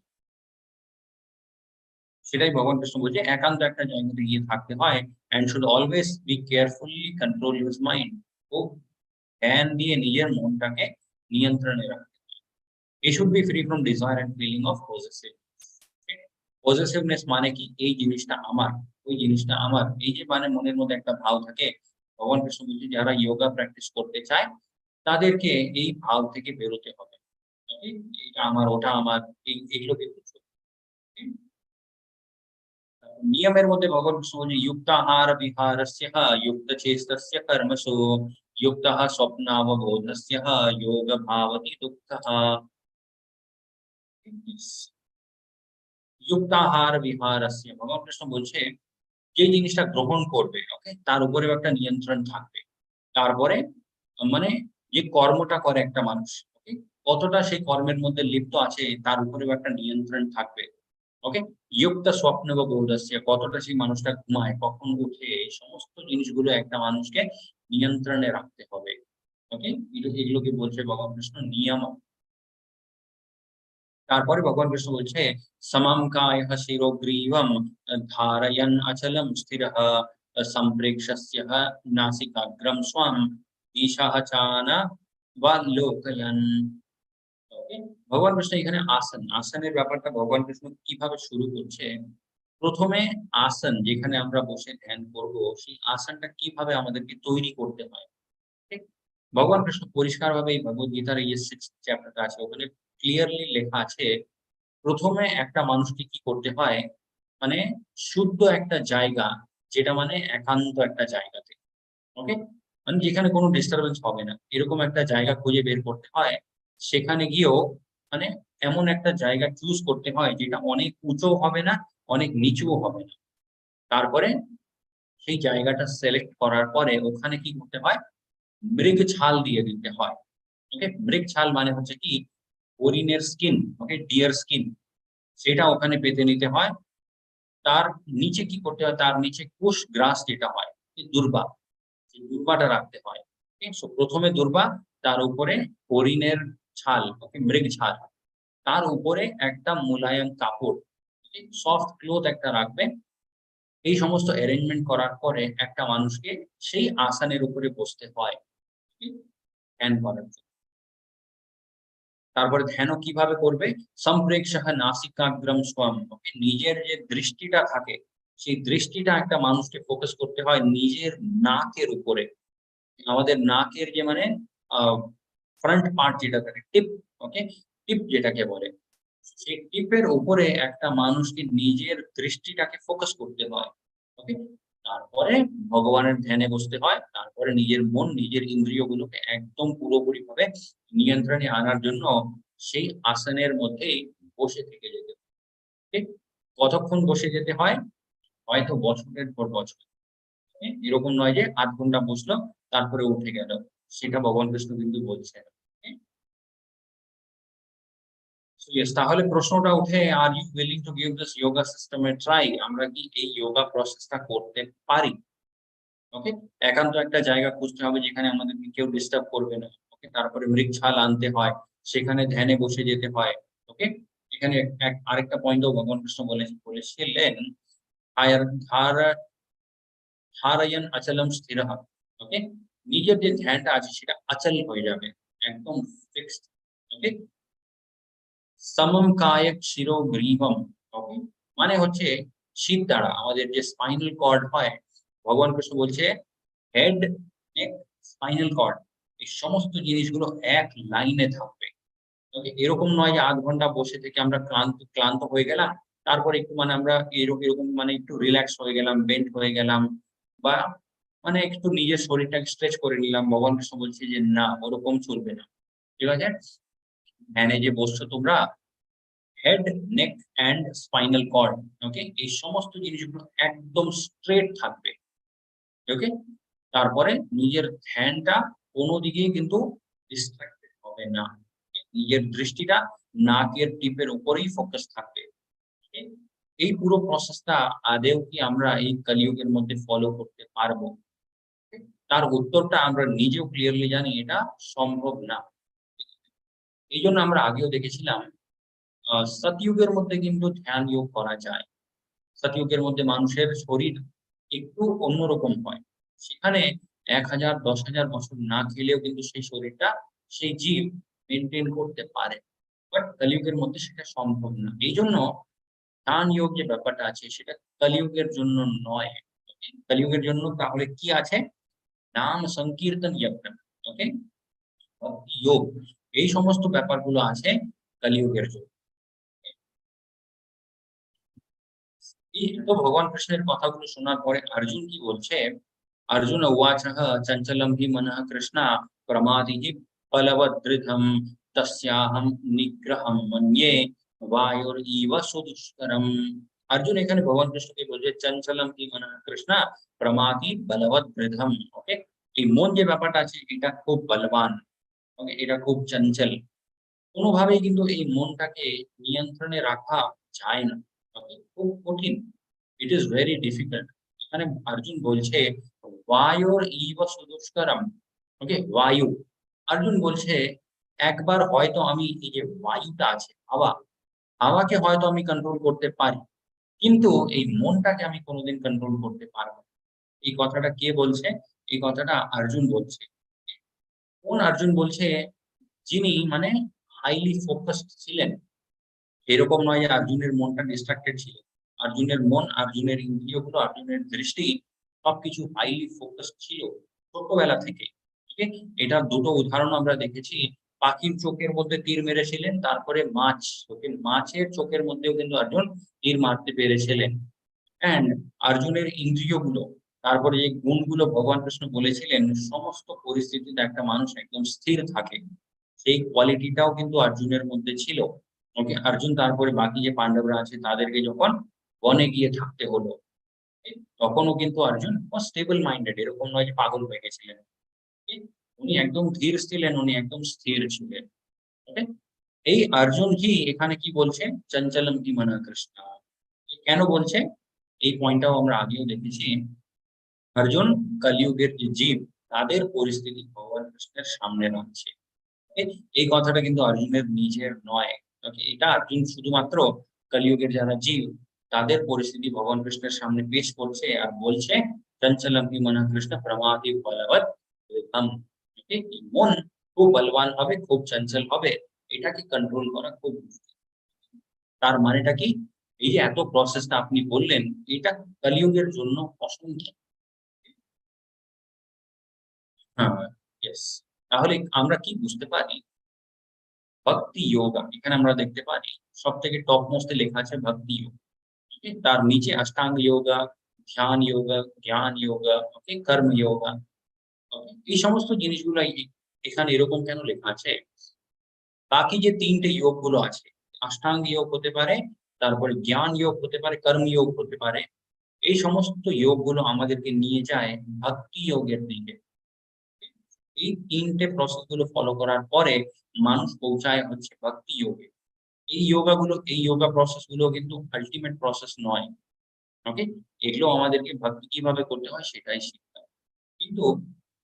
সেটাই ভগবান কৃষ্ণ বলছে একান্ত একটা জায়গাতে গিয়ে থাকতে হয়, and should always be carefully control his mind. ও ধ্যান দিয়ে নিজের মনটাকে নিয়ন্ত্রণে রাখতে। He should be free from desire and feeling of possessive. Possessiveness মানে কি, এই জিনিসটা আমার, ওই জিনিসটা আমার, এই যে মানে মনের মধ্যে একটা ভাব থাকে। ভগবান কৃষ্ণ বলছে যারা যোগা প্র্যাকটিস করতে চায় তাদেরকে এই ভাব থেকে বেরোতে হবে। Okay? এটা আমার, ওটা আমার, এগুলো কিন্তু চলবে না। Okay? নিয়মের মধ্যে ভগবান কৃষ্ণ বলছে যুক্তাহার বিহারস্য যুক্তচেষ্টস্য কর্মসু যুক্তঃ স্বপ্নাববোধস্য যোগ ভাবতি দুঃখঃ। যুক্তাহার বিহারস্য, ভগবান কৃষ্ণ বলছে যে জিনিসটা গ্রহণ করবে, ওকে, তার উপরেও একটা নিয়ন্ত্রণ থাকবে। তারপরে মানে যে কর্মটা করে একটা মানুষ, ওকে, কতটা সেই কর্মের মধ্যে লিপ্ত আছে তার উপরেও একটা নিয়ন্ত্রণ থাকবে। ওকে? ইয়ুক্ত স্বপ্ন বা গৌরস্য, কতটা সেই মানুষটা ঘুমায়, কখন উঠে, এই সমস্ত জিনিসগুলো একটা মানুষকে নিয়ন্ত্রণে রাখতে হবে। ওকে? এগুলোকে বলছে ভগবান কৃষ্ণ নিয়ম। তারপরে ভগবান কৃষ্ণ বলছে সমম কায়ঃ শিরোগ্রীবম ধারয়ন অচলম স্থিরঃ সম্প্রেক্ষ্যস্য নাসিকাগ্রম স্বম ঈশাঃ চানা বালোকয়ন। ওকে? ভগবান কৃষ্ণ এখানে আসনের ব্যাপারটা ভগবান কৃষ্ণ কিভাবে শুরু করছে। প্রথমে আসন যেখানে আমরা বসে ধ্যান করব, সেই আসনটা কিভাবে আমাদেরকে তৈরি করতে হয়। ঠিক? ভগবান কৃষ্ণ পরিষ্কারভাবে এই ভগবদ গীতার এই যে 6th চ্যাপ্টারটা আছে ওখানে ক্লিয়ারলি লেখা আছে, প্রথমে একটা মানুষকে কি করতে হয়, মানে শুদ্ধ একটা জায়গা, যেটা মানে একান্ত একটা জায়গাতে, ওকে? মানে যেখানে কোনো ডিস্টার্বেন্স হবে না। এরকম একটা জায়গা খুঁজে বের করতে হয়। সেখানে গিয়েও মানে এমন একটা জায়গা চুজ করতে হয় যেটা অনেক উঁচুও হবে না, অনেক নিচুও হবে না। তারপরে সেই জায়গাটা সিলেক্ট করার পরে ওখানে কি করতে হয়? মৃগ ছাল দিয়ে দিতে হয়। ওকে? মৃগ ছাল মানে হচ্ছে কি হরিণের স্কিন, ওকে? ডিয়ার স্কিন, সেটা ওখানে পেতে নিতে হয়। তার নিচে কি করতে হয়? তার নিচে কুশ গ্রাস যেটা হয়, দূর্বা, সেই দূর্বাটা রাখতে হয়। ঠিক? সো ১ম এ দূর্বা, তার উপরে হরিণের ছাল, ওকে? মৃগ ছাল। তার উপরে একটা মোলায়েম কাপড়, ওকে? সফট ক্লথ একটা রাখবে। এই সমস্ত অ্যারেঞ্জমেন্ট করার পরে একটা মানুষকে সেই আসনের উপরে বসতে হয়, ঠিক? ধ্যান করার জন্য। তারপরে ধ্যানও কিভাবে করবে? সম্প্রেক্ষঃ নাসিকাগ্রম স্বম, ওকে? নিজের যে দৃষ্টিটা থাকে, সেই দৃষ্টিটা একটা মানুষকে ফোকাস করতে হয় নিজের নাকের উপরে। আমাদের নাকের যে মানে আ ফ্রন্ট পার্ট যেটা থাকে টিপ, ওকে? টিপ যেটাকে বলে। সেই টিপের উপরে একটা মানুষকে নিজের দৃষ্টিটাকে ফোকাস করতে হয়। ওকে? তারপরে ভগবানের ধ্যানে বসতে হয়। তারপরে নিজের মন, নিজের ইন্দ্রিয়গুলোকে একদম পুরোপুরিভাবে নিয়ন্ত্রণে আনার জন্য সেই আসনের মধ্যেই বসে থেকে যেতে হয়। ঠিক? কতক্ষণ বসে যেতে হয়? হয়তো বছরের পর বছর। এরকম নয় যে ৮ ঘন্টা বসলো, তারপরে উঠে গেল। সেটা ভগবান কৃষ্ণ কিন্তু বলছে না। হ্যাঁ? সো ইয়েস, তাহলে প্রশ্নটা উঠে, are you willing to give this yoga system A try? আমরা কি এই যোগা প্রসেসটা করতে পারি? ওকে? একান্ত একটা জায়গা খুঁজতে হবে যেখানে আমাদেরকে কেউ ডিস্টার্ব করবে না। ওকে? তারপরে মৃগছাল আনতে হয়। সেখানে ধ্যানে বসে যেতে হয়। ওকে? এখানে আরেকটা পয়েন্টও ভগবান কৃষ্ণ বলেছিলেন, হায়ার ধারা ধারয়ন অচলম স্থিরঃ। ওকে? নিজের যে ধ্যানটা আছে সেটা অচল হয়ে যাবে। একদম ফিক্সড। ওকে? সমম কায়ক শিরোগ্রীবম। ওকে? মানে হচ্ছে শির দ্বারা আমাদের যে স্পাইনাল কর্ড হয়, ভগবান কৃষ্ণ বলছে হেড, নেক, স্পাইনাল কর্ড, এই সমস্ত জিনিসগুলো এক লাইনে থাকবে। ওকে, এরকম নয় যে ৮ ঘন্টা বসে থেকে আমরা ক্লান্ত হয়ে গেলাম। তারপরে একটু মানে আমরা এরকম মানে একটু রিল্যাক্স হয়ে গেলাম, বেন্ড হয়ে গেলাম বা মানে একটু নিজের শরীরটাকে স্ট্রেচ করে নিলাম। ভগবান কৃষ্ণ বলছে যে না, ওরকম চলবে না। ঠিক আছে? ধ্যানে যে বসছো তোমরা, head, neck and spinal cord, okay? এই সমস্ত জিনিসগুলো একদম স্ট্রেট থাকবে। ওকে? তারপরে নিজের ধ্যানটা কোনো দিকেই কিন্তু ডিস্ট্রাক্টেড হবে না। নিজের দৃষ্টিটা নাকের টিপের উপরেই ফোকাস থাকবে। ওকে? এই পুরো প্রসেসটা আদৌ কি আমরা এই কলিযুগের মধ্যে ফলো করতে পারবো? ওকে? তার উত্তরটা আমরা নিজেও ক্লিয়ারলি জানি এটা সম্ভব না। এইজন্য আমরা আগেও দেখেছিলাম সতযুগের মধ্যে কিন্তু ধ্যান যোগ করা যায়। সতযুগের মধ্যে মানুষের শরীর একটু অন্যরকম হয়। সেখানে ১,০০০, ১০,০০০ বছর না খেলেও কিন্তু সেই শরীরটা সেই জীব মেইনটেইন করতে পারে। বাট কলিযুগের মধ্যে সেটা সম্ভব না। এইজন্য ধ্যান যোগ যে ব্যাপারটা আছে সেটা কলিযুগের জন্য নয়। ওকে? কলিযুগের জন্য তাহলে কি আছে? নাম সংকীর্তন যজ্ঞ, ওকে? ভক্তি যোগ, এই সমস্ত ব্যাপারগুলো আছে কলিযুগের জন্য। এই তো ভগবান কৃষ্ণের কথাগুলো শোনার পরে অর্জুন কি বলছে? अर्जुन उवाचः चञ्चलं हि मनः कृष्ण प्रमादिः बलवदृढं तस्याहं निग्रहं मन्ये वायुरिव सुदुष्करम्। अर्जुन এখানে ভগবান কৃষ্ণকে বলছে চঞ্চলম হি মনঃ কৃষ্ণ প্রমাদি বলবৎ দৃঢ়ম। ওকে, এই মন যে ব্যাপারটা আছে এটা খুব বলবান। ওকে, এটা খুব চঞ্চল। কোনোভাবেই কিন্তু এই মনটাকে নিয়ন্ত্রণে রাখা যায় না। ওকে, খুব কঠিন। It is very difficult. এখানে অর্জুন বলছে বায়ুর ইব সুদুষ্করম। ওকে, বায়ু। অর্জুন বলছে একবার হয়তো আমি এই যে বায়ুটা আছে, হাওয়া, হাওয়াকে হয়তো আমি কন্ট্রোল করতে পারি, কিন্তু এই মনটাকে আমি কোনোদিন কন্ট্রোল করতে পারবো না। এই কথাটা কে বলছে? এই কথাটা অর্জুন বলছে। কোন অর্জুন বলছে? যিনি মানে হাইলি ফোকাসড ছিলেন। এরকম নয় যে অর্জুনের মনটা ডিস্ট্রাক্টেড ছিল। অর্জুনের মন, অর্জুনের ইন্দ্রিয়গুলো, অর্জুনের দৃষ্টি সবকিছু হাইলি ফোকাসড ছিল ছোটবেলা থেকে। ঠিক আছে? এটার দুটো উদাহরণ আমরা দেখেছি। পাখির চোখের মধ্যে তীর মেরেছিলেন, তারপরে মাছের চোখের মধ্যেও কিন্তু অর্জুন তীর মারতে পেরেছিলেন। অ্যান্ড অর্জুনের ইন্দ্রিয়গুলো, তারপরে যে গুণগুলো ভগবান কৃষ্ণ বলেছিলেন, সমস্ত পরিস্থিতিতে একটা মানুষ একদম স্থির থাকে, সেই কোয়ালিটিটাও কিন্তু অর্জুনের মধ্যে ছিল। ওকে, অর্জুন তারপরে বাকি যে পান্ডবরা আছে তাদেরকে যখন বনে গিয়ে থাকতে হলো, তখনও কিন্তু অর্জুন স্টেবল মাইন্ডেড, এরকম নয় যে পাগল হয়ে গেছিলেন। Okay? উনি একদম ধীর ছিলেন, উনি একদম স্থির ছিলেন। ওকে, এই অর্জুন কি এখানে কি বলছে? চঞ্চলম কি মনা কৃষ্ণ, কেন বলছে? এই পয়েন্টটাও আমরা আগেও দেখেছি। অর্জুন কলিযুগের যে জীব, তাদের পরিস্থিতি ভগবান কৃষ্ণের সামনে রাখছে। Okay? এই কথাটা কিন্তু অর্জুনের নিজের নয়। Okay? এটা অর্জুন শুধুমাত্র কলিযুগের যারা জীব, তাদের পরিস্থিতি ভগবান কৃষ্ণের সামনে পেশ করছে আর বলছে চঞ্চলম হি মনঃ কৃষ্ণ প্রমাদি বলবৎ ঋতম। Okay? এই মন খুব বলবান হবে, খুব চঞ্চল হবে, এটাকে কন্ট্রোল করা খুব মুশকিল। তার মানেটা কি? এই যে এত প্রসেসটা আপনি বললেন, এটা কলিযুগের জন্য অসম্ভব। হ্যাঁ, ইয়েস। তাহলে আমরা কি বুঝতে পারি? ভক্তি যোগা এখানে আমরা দেখতে পারি সবথেকে টপ মোস্টে লেখা আছে ভক্তি যোগ। ওকে? তার নিচে অষ্টাঙ্গ যোগা, ধ্যান যোগা, জ্ঞান যোগা, ওকে, কর্ম যোগা। ওকে? এই সমস্ত জিনিসগুলো এখানে এরকম কেন লেখা আছে? বাকি যে ৩ টে যোগ গুলো আছে, অষ্টাঙ্গ যোগ হতে পারে, তারপরে জ্ঞান যোগ হতে পারে, কর্ম যোগ হতে পারে। এই সমস্ত যোগগুলো আমাদেরকে নিয়ে যায় ভক্তি যোগের দিকে। এই ৩ টে প্রসেস গুলো ফলো করার পরে মানুষ পৌঁছায় হচ্ছে ভক্তি যোগে। এই যোগা প্রসেস গুলো কিন্তু আল্টিমেট প্রসেস নয়। ওকে? এগুলো আমাদেরকে ভক্তি কিভাবে করতে হয় সেটাই শিখতে হয়। কিন্তু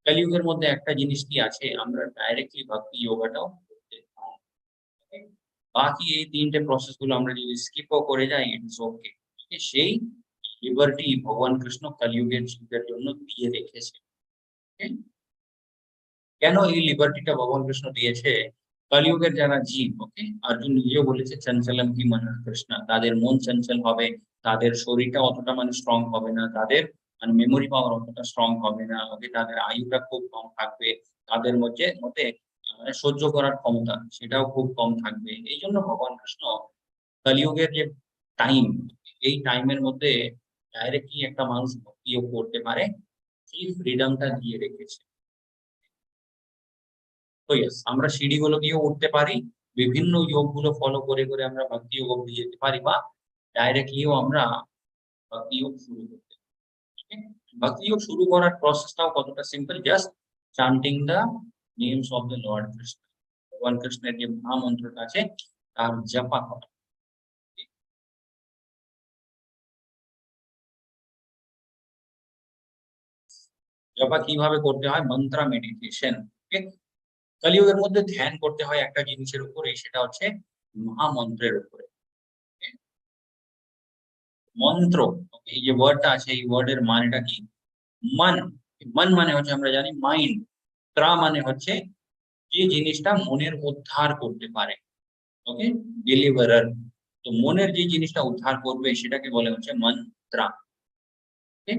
কলিযুগের মধ্যে একটা জিনিস কি আছে, আমরা ডাইরেক্টলি ভক্তি যোগাটাও করতে পারি। ওকে? বাকি এই ৩ টে প্রসেস গুলো আমরা যদি স্কিপও করে যাই, ইটস ওকে। সেই লিবার্টি ভগবান কৃষ্ণ কলিযুগের জীবদের জন্য দিয়ে রেখেছে। ওকে? কেন এই লিবার্টিটা ভগবান কৃষ্ণ দিয়েছে? কলিযুগের যারা জীব, ওকে, অর্জুন নিজেও বলেছে চঞ্চলম হি মনঃ কৃষ্ণ, তাদের মন চঞ্চল হবে, তাদের শরীরটা অতটা মানে স্ট্রং হবে না, তাদের মানে মেমোরি পাওয়ার অতটা স্ট্রং হবে না, ওকে তাদের আয়ুটা খুব কম থাকবে, তাদের মধ্যে মানে সহ্য করার ক্ষমতা সেটাও খুব কম থাকবে। এইজন্য ভগবান কৃষ্ণ কলিযুগের যে টাইম, এই টাইমের মধ্যে ডাইরেক্টলি একটা মানুষ ভক্তি যোগ করতে পারে, সেই ফ্রিডমটা দিয়ে রেখেছে। তো ইয়েস, আমরা সিঁড়িগুলো দিয়েও উঠতে পারি, বিভিন্ন যোগগুলো ফলো করে আমরা ভক্তি যোগ অব্দি যেতে পারি, বা ডাইরেক্টলিও আমরা ভক্তি যোগ শুরু করতে পারি। ওকে? ভক্তি যোগ শুরু করার প্রসেসটাও কতটা simple, just চান্টিং the names of the Lord Krishna. ভগবান কৃষ্ণের যে মহামন্ত্রটা আছে তার জপা করা। জপা কিভাবে করতে হয়? মন্ত্র মেডিটেশন। ওকে? কলিযুগের মধ্যে ধ্যান করতে হয় একটা জিনিসের উপরে, সেটা হচ্ছে মহামন্ত্রের উপরে। ওকে? মন্ত্র, okay, এই যে ওয়ার্ডটা আছে, এই ওয়ার্ডের মানেটা কি? মন। মন মানে হচ্ছে আমরা জানি মাইন্ড। ত্রা মানে হচ্ছে যে জিনিসটা মনের উদ্ধার করতে পারে। ওকে? ডেলিভারার। তো মনের যে জিনিসটা উদ্ধার করবে সেটাকে বলে হচ্ছে মন্ত্রা। ওকে?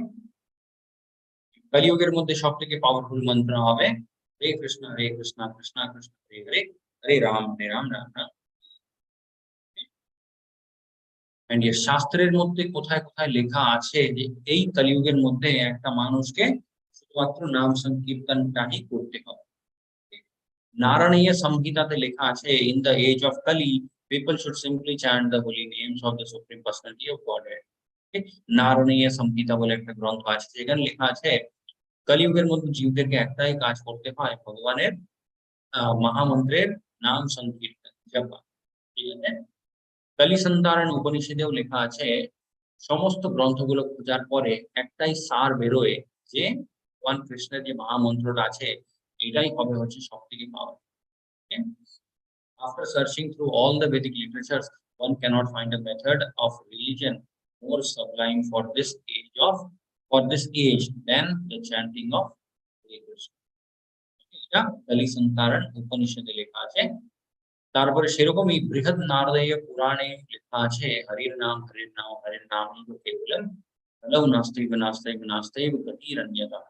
কলিযুগের মধ্যে সবথেকে পাওয়ারফুল মন্ত্র হবে হরে কৃষ্ণ কৃষ্ণ কৃষ্ণ হরে হরে, হরে রাম রাম রাম। এন্ড এর শাস্ত্রের মধ্যে কোথায় কোথায় লেখা আছে যে এই কলিযুগের মধ্যে একটা মানুষকে শুধুমাত্র নাম সংকীর্তনটাই করতে হবে। নারায়ণীয় সংহিতাতে লেখা আছে, in the age of Kali people should simply chant the holy names of the supreme personality of godhead. Narayaniya Samhita বলে একটা গ্রন্থ আছে, যেখানে লেখা আছে কলিযুগের মধ্যে জীবদেরকে একটাই কাজ করতে হয়, ভগবানের মহামন্ত্রের নাম সংকীর্তন জপা। ঠিক আছে? কলি সন্তারণ উপনিষদেও লেখা আছে, সমস্ত গ্রন্থগুলো খোঁজার পরে একটাই সার বেরোয় যে ভগবান কৃষ্ণের যে মহামন্ত্রটা আছে এটাই হবে হচ্ছে সবথেকে পাওয়ার। After searching through all the Vedic literatures, one cannot find a method of religion more sublime for this age than the chanting of Hare Krishna. এটা কলি সন্তারণ উপনিষদে লেখা আছে। তারপরে সেরকমই বৃহৎ নারদীয় পুরাণে লেখা আছে, হরির নাম হরির নাম কেবলম কলৌ নাস্তেব নাস্তেব নাস্তেব গতিরন্যতঃ।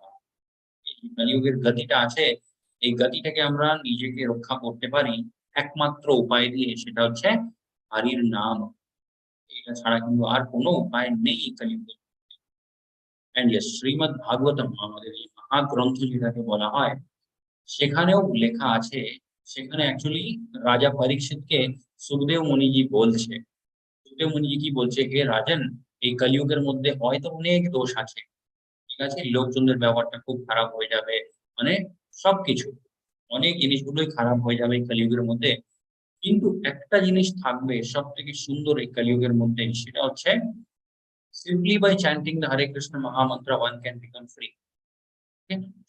এই কলিযুগের গতিটা আছে, এই গতিটাকে আমরা নিজেকে রক্ষা করতে পারি একমাত্র উপায় দিয়ে, সেটা হচ্ছে হরির নাম। এটা ছাড়া কিন্তু আর কোনো উপায় নেই এই কলিযুগে। এন্ড ইয়েস, শ্রীমদ্ ভাগবতম আমাদের এই মহাগ্রন্থ যেটাকে বলা হয়, সেখানেও লেখা আছে, সেখানে অ্যাকচুয়ালি রাজা পরীক্ষিতকে সুখদেব মুনিজি বলছে, সুখদেব মুনিজি কি বলছে, হে রাজন, এই কলিযুগের মধ্যে হয়তো অনেক দোষ আছে, ঠিক আছে, লোকজনদের ব্যবহারটা খুব খারাপ হয়ে যাবে, মানে সবকিছু অনেক জিনিসগুলোই খারাপ হয়ে যাবে এই কলিযুগের মধ্যে, কিন্তু একটা জিনিস থাকবে সব থেকে সুন্দর এই কলিযুগের মধ্যে, সেটা হচ্ছে সিম্পলি বাই চ্যান্টিং দ্য হরে কৃষ্ণ মহামন্ত্র ওয়ান ক্যান বিকাম ফ্রি।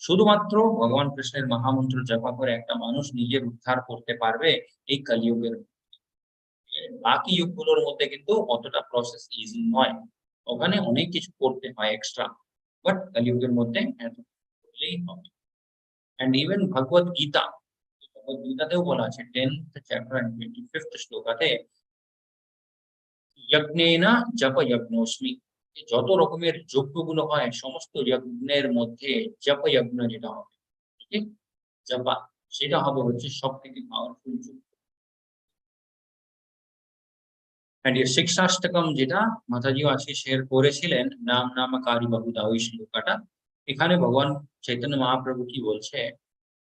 শুধুমাত্র ভগবান কৃষ্ণের মহামন্ত্র জপা করে একটা মানুষ নিজের উদ্ধার করতে পারবে এই কলিযুগের। বাকি যুগগুলোর মধ্যে কিন্তু অতটা প্রসেস ইজি নয়, ওখানে অনেক কিছু করতে হয় এক্সট্রা, বাট কলিযুগের মধ্যে এত করলেই হবে। এন্ড ইভেন ভগবত গীতাতেও বলা আছে 10th চ্যাপ্টার এন্ড 25th শ্লোকাতে, যজ্ঞেনা জপ যজ্ঞোস্মি। যত রকমের যজ্ঞগুলো হয় সমস্ত যজ্ঞের মধ্যে জপ যজ্ঞ যেটা হবে, ঠিক, জপা, সেটা হবে হচ্ছে সব থেকে পাওয়ারফুল যজ্ঞ। এন্ড এর শিক্ষাষ্টকম যেটা মাতাজিও আজকে শেয়ার করেছিলেন, নাম নামকারী বহুধা, ওই শ্লোকাটা, এখানে ভগবান চৈতন্য মহাপ্রভু কি বলছে,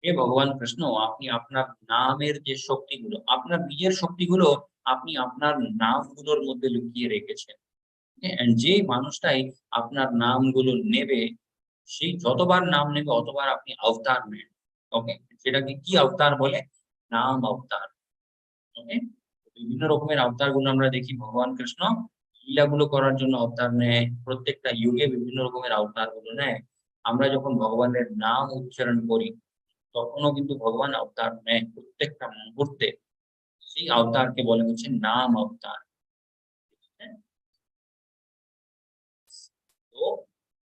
হে ভগবান কৃষ্ণ, আপনি আপনার নামের যে শক্তিগুলো, আপনার নিজের শক্তিগুলো আপনি আপনার নামগুলোর মধ্যে লুকিয়ে রেখেছেন। এন্ড যে মানুষটাই আপনার নামগুলো নেবে, সেই যতবার নাম নেবে অতবার আপনি অবতার নেন। ওকে? সেটাকে কি অবতার বলে? নাম অবতার। ওকে? বিভিন্ন রকমের অবতার গুলো আমরা দেখি, ভগবান কৃষ্ণ লীলাগুলো করার জন্য অবতার নেয়, প্রত্যেকটা যুগে বিভিন্ন রকমের অবতার গুলো নেয়। আমরা যখন ভগবানের নাম উচ্চারণ করি তখনও কিন্তু ভগবান অবতার নেয় প্রত্যেকটা মুহূর্তে, সেই অবতারকে বলে হচ্ছে নাম অবতার। হ্যাঁ? তো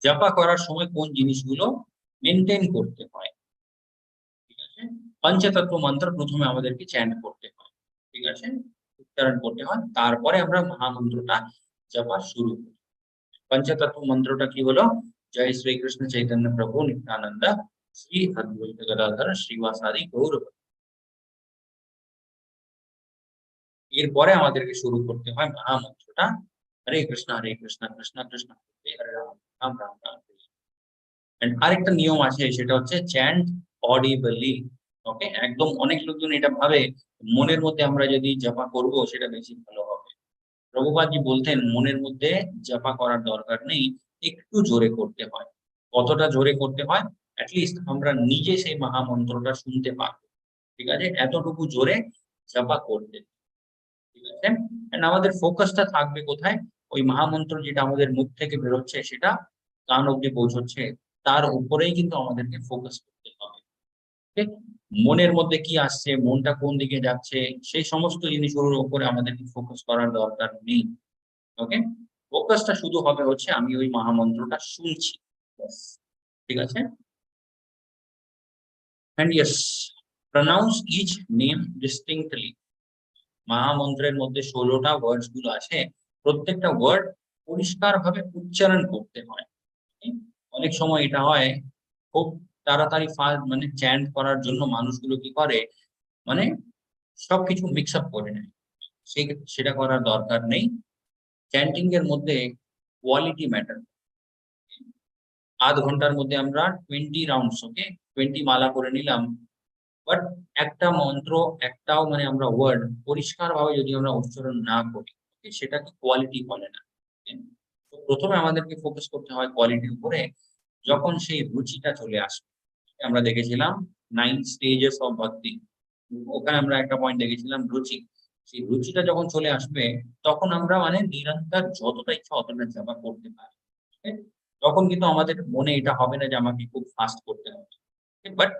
জপা করার সময় কোন জিনিসগুলো মেনটেন করতে হয়, ঠিক আছে? পঞ্চতত্ত্ব মন্ত্র প্রথমে আমাদেরকে চ্যান্ট করতে হয়, ঠিক আছে, উচ্চারণ করতে হয়, তারপরে আমরা মহামন্ত্রটা জপা শুরু করি। পঞ্চতত্ত্ব মন্ত্রটা কি হলো? জয় শ্রীকৃষ্ণ চৈতন্য প্রভু নিত্যানন্দ, শ্রী অদ্বৈত গদাধর শ্রীবাসাদি গৌর। এরপরে আমাদেরকে শুরু করতে হয় মহামন্ত্রটা, হরে কৃষ্ণ কৃষ্ণ কৃষ্ণ হরে হরে, রাম রাম রাম রাম হরে হরে। And আরেকটা নিয়ম আছে, সেটা হচ্ছে চ্যান্ট অডিবলি। ওকে, একদম অনেক লোকজন এটা ভাবে মনের মধ্যে আমরা যদি জপা করব সেটা বেশি ভালো হবে। প্রভুপাদজি বলতেন মনের মধ্যে জপা করার দরকার নেই, একটু জোরে করতে হয়। কতটা জোরে করতে হয়? অ্যাটলিস্ট আমরা নিজে সেই মহামন্ত্রটা শুনতে পারবো, ঠিক আছে, এতটুকু জোরে জপা করতে, ঠিক আছে। And আমাদের ফোকাসটা থাকবে কোথায়? ওই মহামন্ত্র যেটা আমাদের মুখ থেকে বেরোচ্ছে সেটা কান অব্দি পৌঁছচ্ছে, তার উপরেই কিন্তু আমাদেরকে ফোকাস করতে হবে। ঠিক? মনের মধ্যে কি আসছে, মনটা কোন দিকে যাচ্ছে, সেই সমস্ত জিনিসগুলোর উপরে আমাদেরকে ফোকাস করার দরকার নেই। ওকে, ফোকাসটা শুধু হবে হচ্ছে আমি ওই মহামন্ত্রটা শুনছি, ব্যাস। ঠিক আছে। And yes, pronounce each name distinctly. মহামন্ত্রের মধ্যে 16টা ওয়ার্ডস গুলো আছে, প্রত্যেকটা ওয়ার্ড পরিষ্কার ভাবে উচ্চারণ করতে হয়। অনেক সময় এটা হয় খুব তাড়াতাড়ি মানে চ্যান্ট করার জন্য মানুষগুলো কি করে, মানে সবকিছু মিক্স আপ করে নেয়। সেটা করার দরকার নেই। চ্যান্টিং এর মধ্যে কোয়ালিটি ম্যাটার। আধ ঘন্টার মধ্যে আমরা 20 রাউন্ডস, ওকে, 20 মালা করে নিলাম, বাট একটা মন্ত্র, একটাও মানে আমরা ওয়ার্ড পরিষ্কার ভাবে যদি আমরা উচ্চারণ না করি, সেটাকে কোয়ালিটি বলে না। তো প্রথমে আমাদেরকে ফোকাস করতে হয় কোয়ালিটির উপরে। যখন সেই রুচিটা চলে আসবে, আমরা দেখেছিলাম 9 স্টেজেস অফ ভক্তি, ওখানে আমরা একটা পয়েন্ট দেখেছিলাম রুচি। সেই রুচিটা যখন চলে আসবে তখন আমরা মানে নিরন্তর যতটা ইচ্ছা অতটা জপা করতে পারি। তখন কিন্তু আমাদের মনে এটা হবে না যে আমাকে খুব ফাস্ট করতে হবে, বাট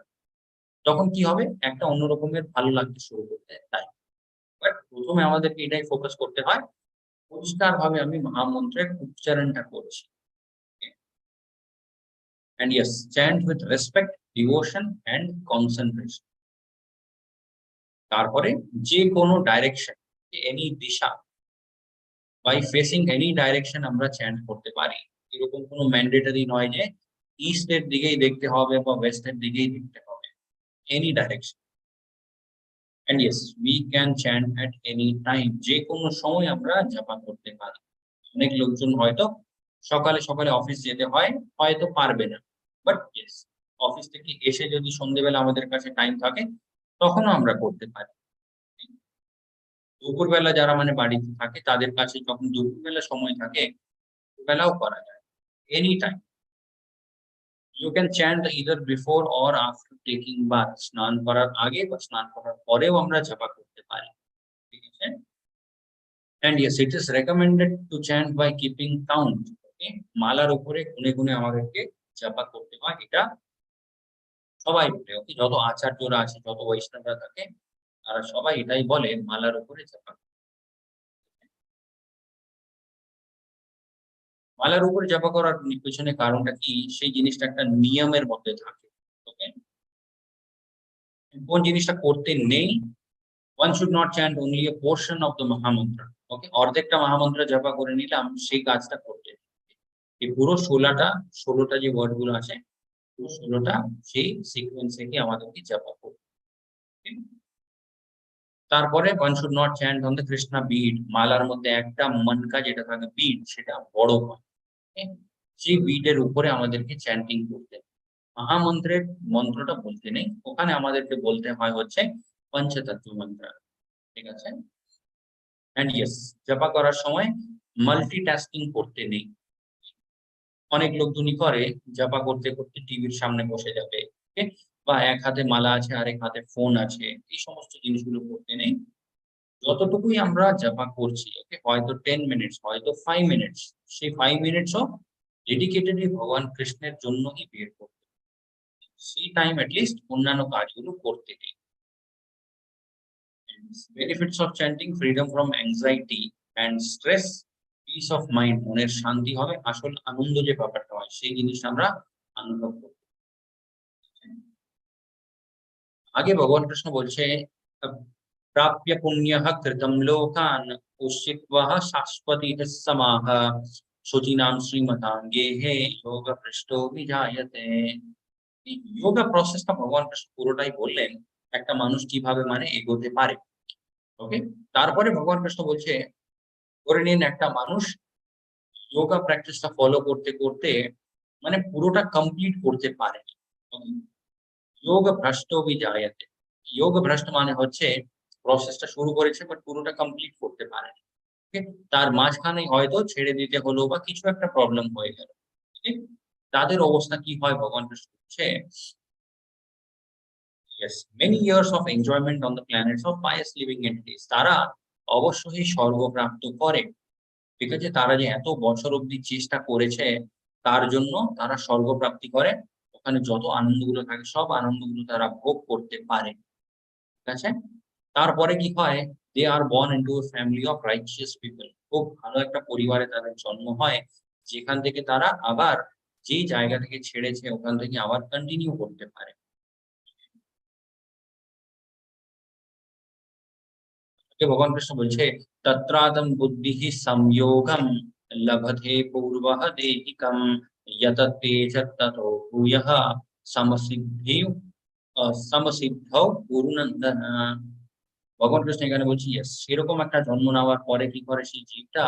তখন কি হবে, একটা অন্য রকমের ভালো লাগতে শুরু করতে তাই। বাট প্রথমে আমাদেরকে এটাই ফোকাস করতে হয়, পরিষ্কার ভাবে আমি মহামন্ত্রের উচ্চারণটা করছি। And yes, chant with respect, devotion and concentration. তারপরে যে কোনো ডাইরেকশন, এনি দিশা, বাই ফেসিং এনি ডাইরেকশন আমরা চ্যান্ট করতে পারি। এরকম কোনো ম্যান্ডেটরি নয় যে ইস্টের দিকেই দেখতে হবে বা ওয়েস্টের দিকেই দেখতে হবে, any direction. And yes, we can chant at any time. যে কোনো সময় আমরা জপা করতে পারি। অনেক লোকজন হয়তো সকালে সকালে অফিস যেতে হয়, হয়তো পারবে না, বাট ইয়েস, অফিস থেকে এসে যদি সন্ধ্যেবেলা আমাদের কাছে টাইম থাকে তখনও আমরা করতে পারি। দুপুরবেলা যারা মানে বাড়িতে থাকে তাদের কাছে যখন দুপুরবেলা সময় থাকে, দুপুরবেলাও করা যায়, any time. You can chant either before or after taking bath, স্নান করার আগে বা স্নান করার পরেও আমরা জপা করতে পারি, ঠিক আছে। And yes, it is recommended to chant by keeping count. Okay? মালার উপরে গুনে গুনে আমাদেরকে জপা করতে হয়, এটা সবাই বলে। ওকে, যত আচার্যরা আছে, যত বৈষ্ণবরা থাকে, তারা সবাই এটাই বলে মালার উপরে জপা। মালার উপরে জপা করার পেছনে কারণটা কি, সেই জিনিসটা একটা নিয়মের মধ্যে থাকে। ওকে, কোন জিনিসটা করতে নেই, one should not chant only a portion of the mahamantra. ওকে, অর্ধেকটা মহামন্ত্র জপা করে নিলাম, সেই কাজটা করতে নেই। এই পুরো 16টা যে ওয়ার্ড গুলো আছে, পুরো 16টা সেই সিকোয়েন্সে কি আমাদেরকে জপা করতে হবে। তারপরে one should not chant on the Krishna bead. মালার মধ্যে একটা মনকা যেটা থাকে বিড, সেটা বড় হয়। সেই বিডের উপরে আমাদেরকে চ্যান্টিং করতে হবে। মহামন্ত্রের মন্ত্রটা বলতে নেই, ওখানে আমাদেরকে বলতে হয় হচ্ছে পঞ্চতত্ত্ব মন্ত্র, ঠিক আছে। এন্ড ইয়েস, জপা করার সময় মাল্টিটাস্কিং করতে নেই। অনেক লোকজনই করে জপা করতে করতে টিভির সামনে বসে যাবে, বা এক হাতে মালা আছে আরেক হাতে ফোন আছে, এই সমস্ত জিনিসগুলো করতে নেই। যতটুকুই আমরা জপা করছি, ওকে, হয়তো 10 মিনিটস, হয়তো 5 মিনিটস, সেই 5 মিনিটসও ডেডিকেটেডলি ভগবান কৃষ্ণের জন্যই বের করতে, সেই টাইম অ্যাটলিস্ট অন্যান্য কাজগুলো করতে নেই। Benefits of chanting: freedom from anxiety and stress, piece of mind, মনের শান্তি হবে, আসল আনন্দ যে ব্যাপারটা হয় সেই জিনিসটা আমরা অনুভব করব। আগে ভগবান কৃষ্ণ বলছে, প্রাপ্য পুণ্যঃ কৃতম লোকান উষিত্বঃ শাশ্বতী সমাহ शुचिनाम श्रीमताम गेहे योग पृष्ठो विजायते। যোগা প্রসেসটা ভগবান কৃষ্ণ পুরোটাই বললেন একটা মানুষ কিভাবে মানে এগোতে পারে। ওকে, তারপরে ভগবান কৃষ্ণ বলছে ধরে নিন একটা মানুষ যোগা প্র্যাকটিসটা ফলো করতে করতে মানে পুরোটা কমপ্লিট করতে পারে। যোগ ভ্রষ্ট বিজায়তে, যোগ ভ্রষ্ট মানে হচ্ছে প্রসেসটা শুরু করেছে বাট পুরোটা কমপ্লিট করতে পারে। ওকে, তার মাঝখানে হয়তো ছেড়ে দিতে হলো বা কিছু একটা প্রবলেম হয়ে গেল। ঠিক, তাদের অবস্থা কি হয় ভগবান কৃষ্ণ বলছে, yes, many years of enjoyment on the planets of pious living entities, তারা অবশ্যই স্বর্গপ্রাপ্ত করে। ঠিক আছে, তারা যে এত বছর অব্দি চেষ্টা করেছে তার জন্য তারা স্বর্গপ্রাপ্তি করে, ওখানে যত আনন্দগুলো থাকে সব আনন্দগুলো তারা ভোগ করতে পারে। ঠিক আছে, তারপরে কি হয়, they are born into a family of righteous people, খুব ভালো একটা পরিবারে তাদের জন্ম হয়, যেখান থেকে তারা আবার যেই জায়গা থেকে ছেড়েছে ওখান থেকে আবার কন্টিনিউ করতে পারে। যে ভগবান কৃষ্ণ বলছে তত্রাদম বুদ্ধিঃ সংযোগম লভতে পূর্বঃ দেহিকম যততে ততো ভূয়ঃ সমসিদ্ধি সমসিদ্ধৌ গুরুনন্দন। ভগবান কৃষ্ণ এখানে বলছি ইয়েস, সেরকম একটা জন্ম নেওয়ার পরে কি করে সেই জীবটা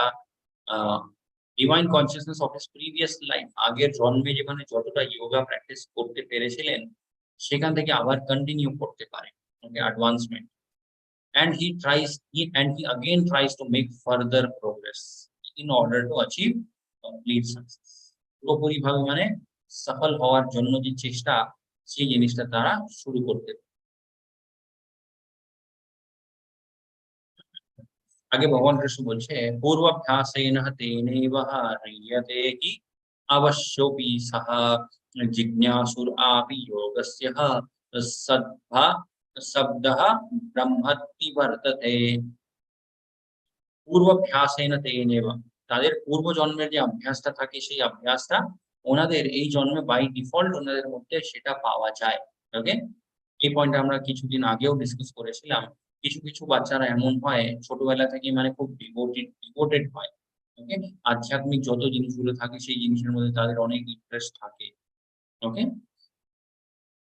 divine consciousness of his previous life, আগের জন্মে যেখানে যতটা যোগা প্র্যাকটিস করতে পেরেছিলেন সেখান থেকে আবার কন্টিনিউ করতে পারে। ওকে, advancement, and he again tries to make further progress in order to achieve complete success, পুরোপুরি ভাবে মানে সফল হওয়ার জন্য যে চেষ্টা সেই জিনিসটা তারা শুরু করতে পারে। আগে ভগবান কৃষ্ণ বলছে পূর্বাভ্যাসেন তেনৈব হ্রিয়তে হি অবশ্যপি সহ জিজ্ঞাসুর আপি যোগস্য সদ্ভা শব্দঃ ব্রহ্মতি বর্ততে। পূর্বাভ্যাসেন তেনেব, তাদের পূর্বজন্মের যে অভ্যাসটা থাকে সেই অভ্যাসটা ওনাদের এই জন্মে বাই ডিফল্ট ওনাদের মধ্যে সেটা পাওয়া যায়। ওকে, এই পয়েন্টটা আমরা কিছুদিন আগেও ডিসকাস করেছিলাম। কিছু কিছু বাচ্চারা এমন হয় ছোটবেলা থেকে মানে খুব ডিভোটেড হয়। ওকে, আধ্যাত্মিক যত জিনিসগুলো থাকে সেই জিনিসের মধ্যে তাদের অনেক ইন্টারেস্ট থাকে। ওকে,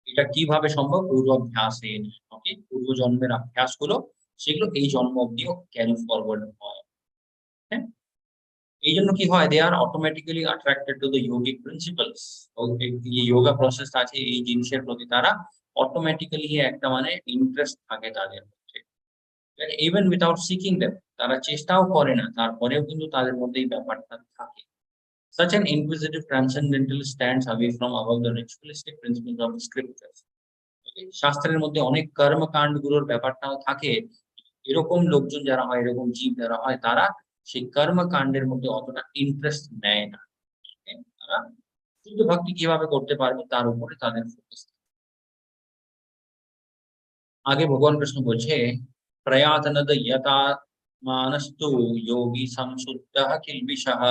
এটা কিভাবে সম্ভব, পূর্বাভ্যাসে। ওকে, পূর্বজন্মের অভ্যাসগুলো সেগুলো এই জন্ম অব্দিও ক্যারি ফরওয়ার্ড হয়। হ্যাঁ, এইজন্য কি হয়, they are automatically attracted to the yogic principles. এই যোগা প্রসেস আছে এই জিনিসের প্রতি তারা অটোমেটিক্যালি একটা মানে ইন্টারেস্ট থাকে তাদের মধ্যে, ইভেন উইথাউট সিকিং দেম, তারা চেষ্টাও করে না তারপরেও কিন্তু তাদের মধ্যে এই ব্যাপারটা থাকে। Such an inquisitive transcendental stands away from above the ritualistic principles of the scriptures. শাস্ত্রের মধ্যে অনেক কর্মকাণ্ড গুলোর ব্যাপারটাও থাকে, এরকম লোকজন যারা হয়, এরকম জীব যারা হয়, তারা সেই কর্মকাণ্ডের মধ্যে অতটা ইন্টারেস্ট নেয় না। তারা শুদ্ধ ভক্তি কিভাবে করতে পারবে তার উপরে তাদের ফোকাস। আগে ভগবান কৃষ্ণ বলছে প্রয়াতনদ যথা মানস্তু যোগী সংশুদ্ধঃ কিলবিষঃ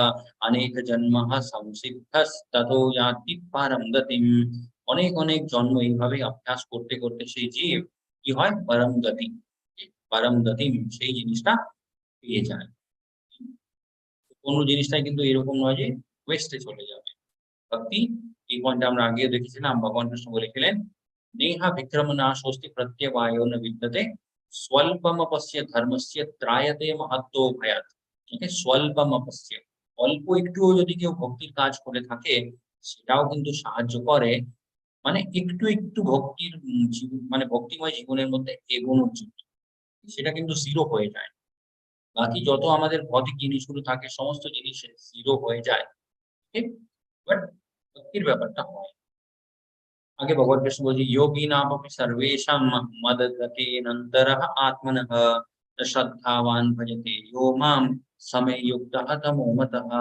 অনেক জন্মঃ সংসিদ্ধস ততো ইয়াতি পারম গতিম। অনেক অনেক জন্ম এইভাবে অভ্যাস করতে করতে সেই জীব কি হয়, পরম গতি, পরম গতিম সেই জিনিসটা পেয়ে যায়। কোনো জিনিসটাই কিন্তু এরকম নয় যে ওয়েস্টে চলে যাবে। ভক্তি, এই পয়েন্টটা আমরা আগেও দেখেছিলাম, ভগবান কৃষ্ণ বলেছিলেন নেহা বিক্রমণা স্বস্তি প্রত্যবায় ন বিদ্যতে স্বল্পমপস্য ধর্মস্য ত্রায়তে মহত্তো ভয়াৎ। ঠিক আছে, স্বল্পমপস্য, অল্প একটুও যদি কেউ ভক্তির কাজ করে থাকে সেটাও কিন্তু সাহায্য করে, মানে একটু একটু ভক্তির মানে ভক্তিময় জীবনের মধ্যে এগোনোর জন্য, সেটা কিন্তু জিরো হয়ে যায়। বাকি যত আমাদের ভৌতিক জিনিসগুলো থাকে সমস্ত জিনিস জিরো হয়ে যায়। ঠিক, বাট ভক্তির ব্যাপারটা হয়। आगे भगवत कृष्ण बोल योगिनामपि सर्वेषां मदगतेनन्तरः आत्मनः श्रद्धावान् भजते यो मां समे युक्तः तमो मतः।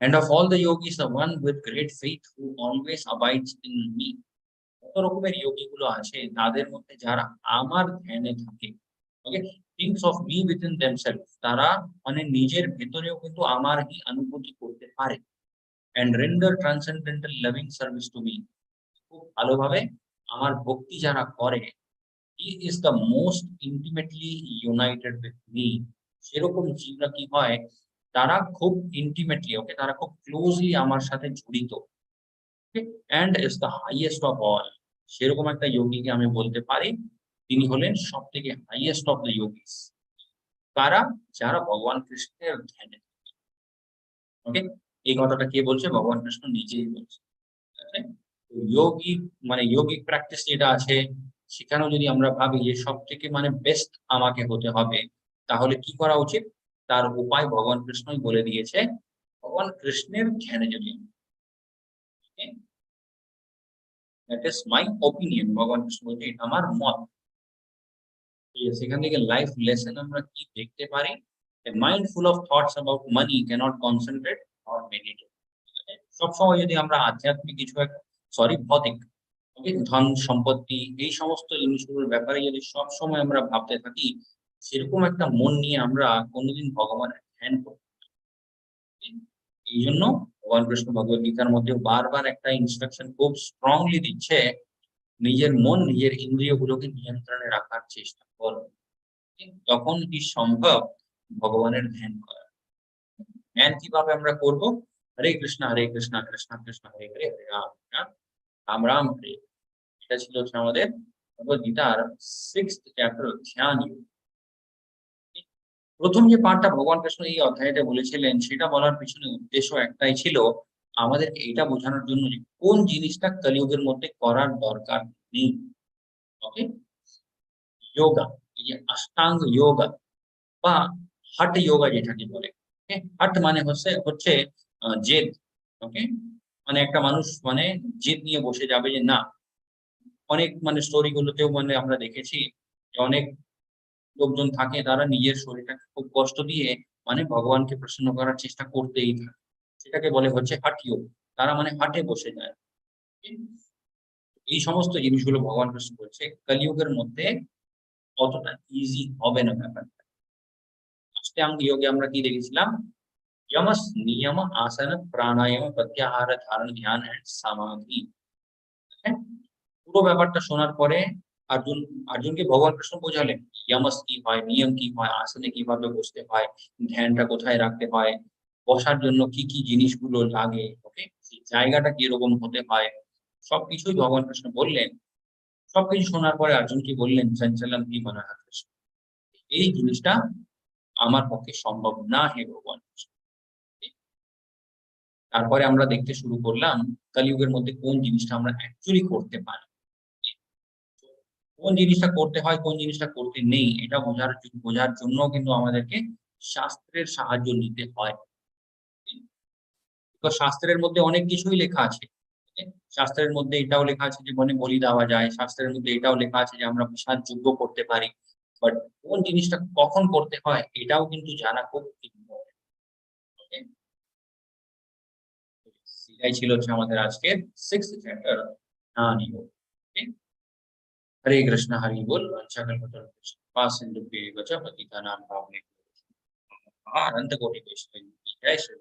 And of all the yogis, the one with great faith who always abides in me. কত রকমের যোগী গুলো আছে তাদের মধ্যে যারা আমার ধ্যানে থাকে। Okay, things of me within themselves, তারা মানে নিজের ভেতরেও কিন্তু আমারই অনুভূতি করতে পারে। and render transcendental loving service to me, খুব ভালোভাবে আমার ভক্তি যারা করে, he is the most intimately united with me, সেরকম জীবরা কি হয় তারা খুব ইন্টিমেটলি, ওকে, তারা খুব ক্লোজলি আমার সাথে জড়িত, okay, and is the highest of all. সেরকম একটা যোগীকে আমি বলতে পারি তিনি হলেন সব থেকে হাইয়েস্ট অফ দ্য যোগিস। কারা? যারা ভগবান কৃষ্ণের ধ্যানে। ওকে, এই কথাটা কে বলছে? ভগবান কৃষ্ণ নিজেই বলছে। যোগী মানে যোগিক প্র্যাকটিস যেটা আছে, সেখানেও যদি আমরা ভাবি যে সব থেকে মানে বেস্ট আমাকে হতে হবে, তাহলে কি করা উচিত? তার উপায় ভগবান কৃষ্ণই বলে দিয়েছে। ভগবান কৃষ্ণের ধ্যানে যদি, দ্যাট ইজ মাই ওপিনিয়ন, ভগবান কৃষ্ণ বলছে এটা আমার মত। সেখান থেকে লাইফ লেসন আমরা কি দেখতে পারি? A mind full of thoughts about money cannot concentrate or meditate. সবসময় যদি আমরা আধ্যাত্মিক কিছু ভৌতিক, ওকে, ধন সম্পত্তি এই সমস্ত জিনিসগুলোর ব্যাপারে যদি সবসময় আমরা ভাবতে থাকি, সেরকম একটা মন নিয়ে আমরা কোনোদিন ভগবানের ধ্যান করতে পারি না। এই জন্য ভগবান কৃষ্ণ ভগবত গীতার মধ্যে বারবার একটা ইনস্ট্রাকশন খুব স্ট্রংলি দিচ্ছে, নিজের মন, নিজের ইন্দ্রিয়গুলোকে নিয়ন্ত্রণে রাখার চেষ্টা করো। তখন কি সম্ভব ভগবানের ধ্যান করা। ধ্যান কিভাবে আমরা করব? হরে কৃষ্ণ কৃষ্ণ কৃষ্ণ হরে হরে, হরে রাম রাম রাম রাম হরে। এটা ছিল হচ্ছে আমাদের ভগবত গীতার 6th চ্যাপ্টার ধ্যান যোগ। প্রথম যে পার্টটা ভগবান কৃষ্ণ এই অধ্যায়টা বলেছিলেন, সেটা বলার পিছনে উদ্দেশ্য একটাই ছিল, আমাদেরকে এটা বোঝানোর জন্য যে কোন জিনিসটা কলিযুগের মধ্যে করার দরকার নেই। ওকে, যোগা, এই যে অষ্টাঙ্গ যোগা বা হঠ যোগা যেটাকে বলে। ওকে, হঠ মানে হচ্ছে জেদ। ওকে, মানে একটা মানুষ মানে জেদ নিয়ে বসে যাবে যে না। অনেক মানে স্টোরি গুলোতেও মানে আমরা দেখেছি যে অনেক লোকজন থাকে, তারা নিজের শরীরটাকে খুব কষ্ট দিয়ে মানে ভগবানকে প্রসন্ন করার চেষ্টা করতেই থাকে। সেটাকে বলে হচ্ছে হঠ যোগ। তারা মানে হাটে বসে যায়। এই সমস্ত জিনিসগুলো ভগবান কৃষ্ণ বলছে কলিযুগের মধ্যে অতটা ইজি হবে না ব্যাপারটা। অষ্টাঙ্গ যোগে আমরা কি দেখেছিলাম? यमस नियम आसन प्राणायाम प्रत्याहार ধারণ ধ্যান এন্ড সমাধি। হ্যাঁ? পুরো ব্যাপারটা শোনার পরে অর্জুনকে ভগবান কৃষ্ণ বোঝালেন যমস কি হয়, নিয়ম কি হয়, আসনে কিভাবে বসতে হয়, ধ্যানটা কোথায় রাখতে হয়, বসার জন্য কি কি জিনিসগুলো লাগে, ওকে, সেই জায়গাটা কিরকম হতে হয়, সবকিছুই ভগবান কৃষ্ণ বললেন। সবকিছু শোনার পরে অর্জুন কি বললেন? চঞ্চলম কি মনা কৃষ্ণ, এই জিনিসটা আমার পক্ষে সম্ভব না হে ভগবান কৃষ্ণ। তারপরে আমরা দেখতে শুরু করলাম কলিযুগের মধ্যে কোন জিনিসটা আমরা অ্যাকচুয়ালি করতে পারি। কোন জিনিসটা করতে হয়, কোন জিনিসটা করতে নেই, এটা বোঝার জন্য কিন্তু আমাদেরকে শাস্ত্রের সাহায্য নিতে হয়। তো শাস্ত্রের মধ্যে অনেক কিছুই লেখা আছে। ওকে? শাস্ত্রের মধ্যে এটাও লেখা আছে যে বলি দেওয়া যায়। শাস্ত্রের মধ্যে এটাও লেখা আছে যে আমরা বিশাল যজ্ঞ করতে পারি। বাট কোন জিনিসটা কখন করতে হয় এটাও কিন্তু জানা খুব ইম্পর্টেন্ট। ওকে? এটাই ছিল হচ্ছে আমাদের আজকের 6th চ্যাপ্টার জ্ঞান যোগ। ওকে? हरे कृष्ण हरि बोल वंशाकल्पतरुभ्यश्च कृपा सिन्धुभ्यैव च पतितानां पावनेभ्यो वैष्णवेभ्यो नमः। अनंत कोटि वैष्णव जय श्री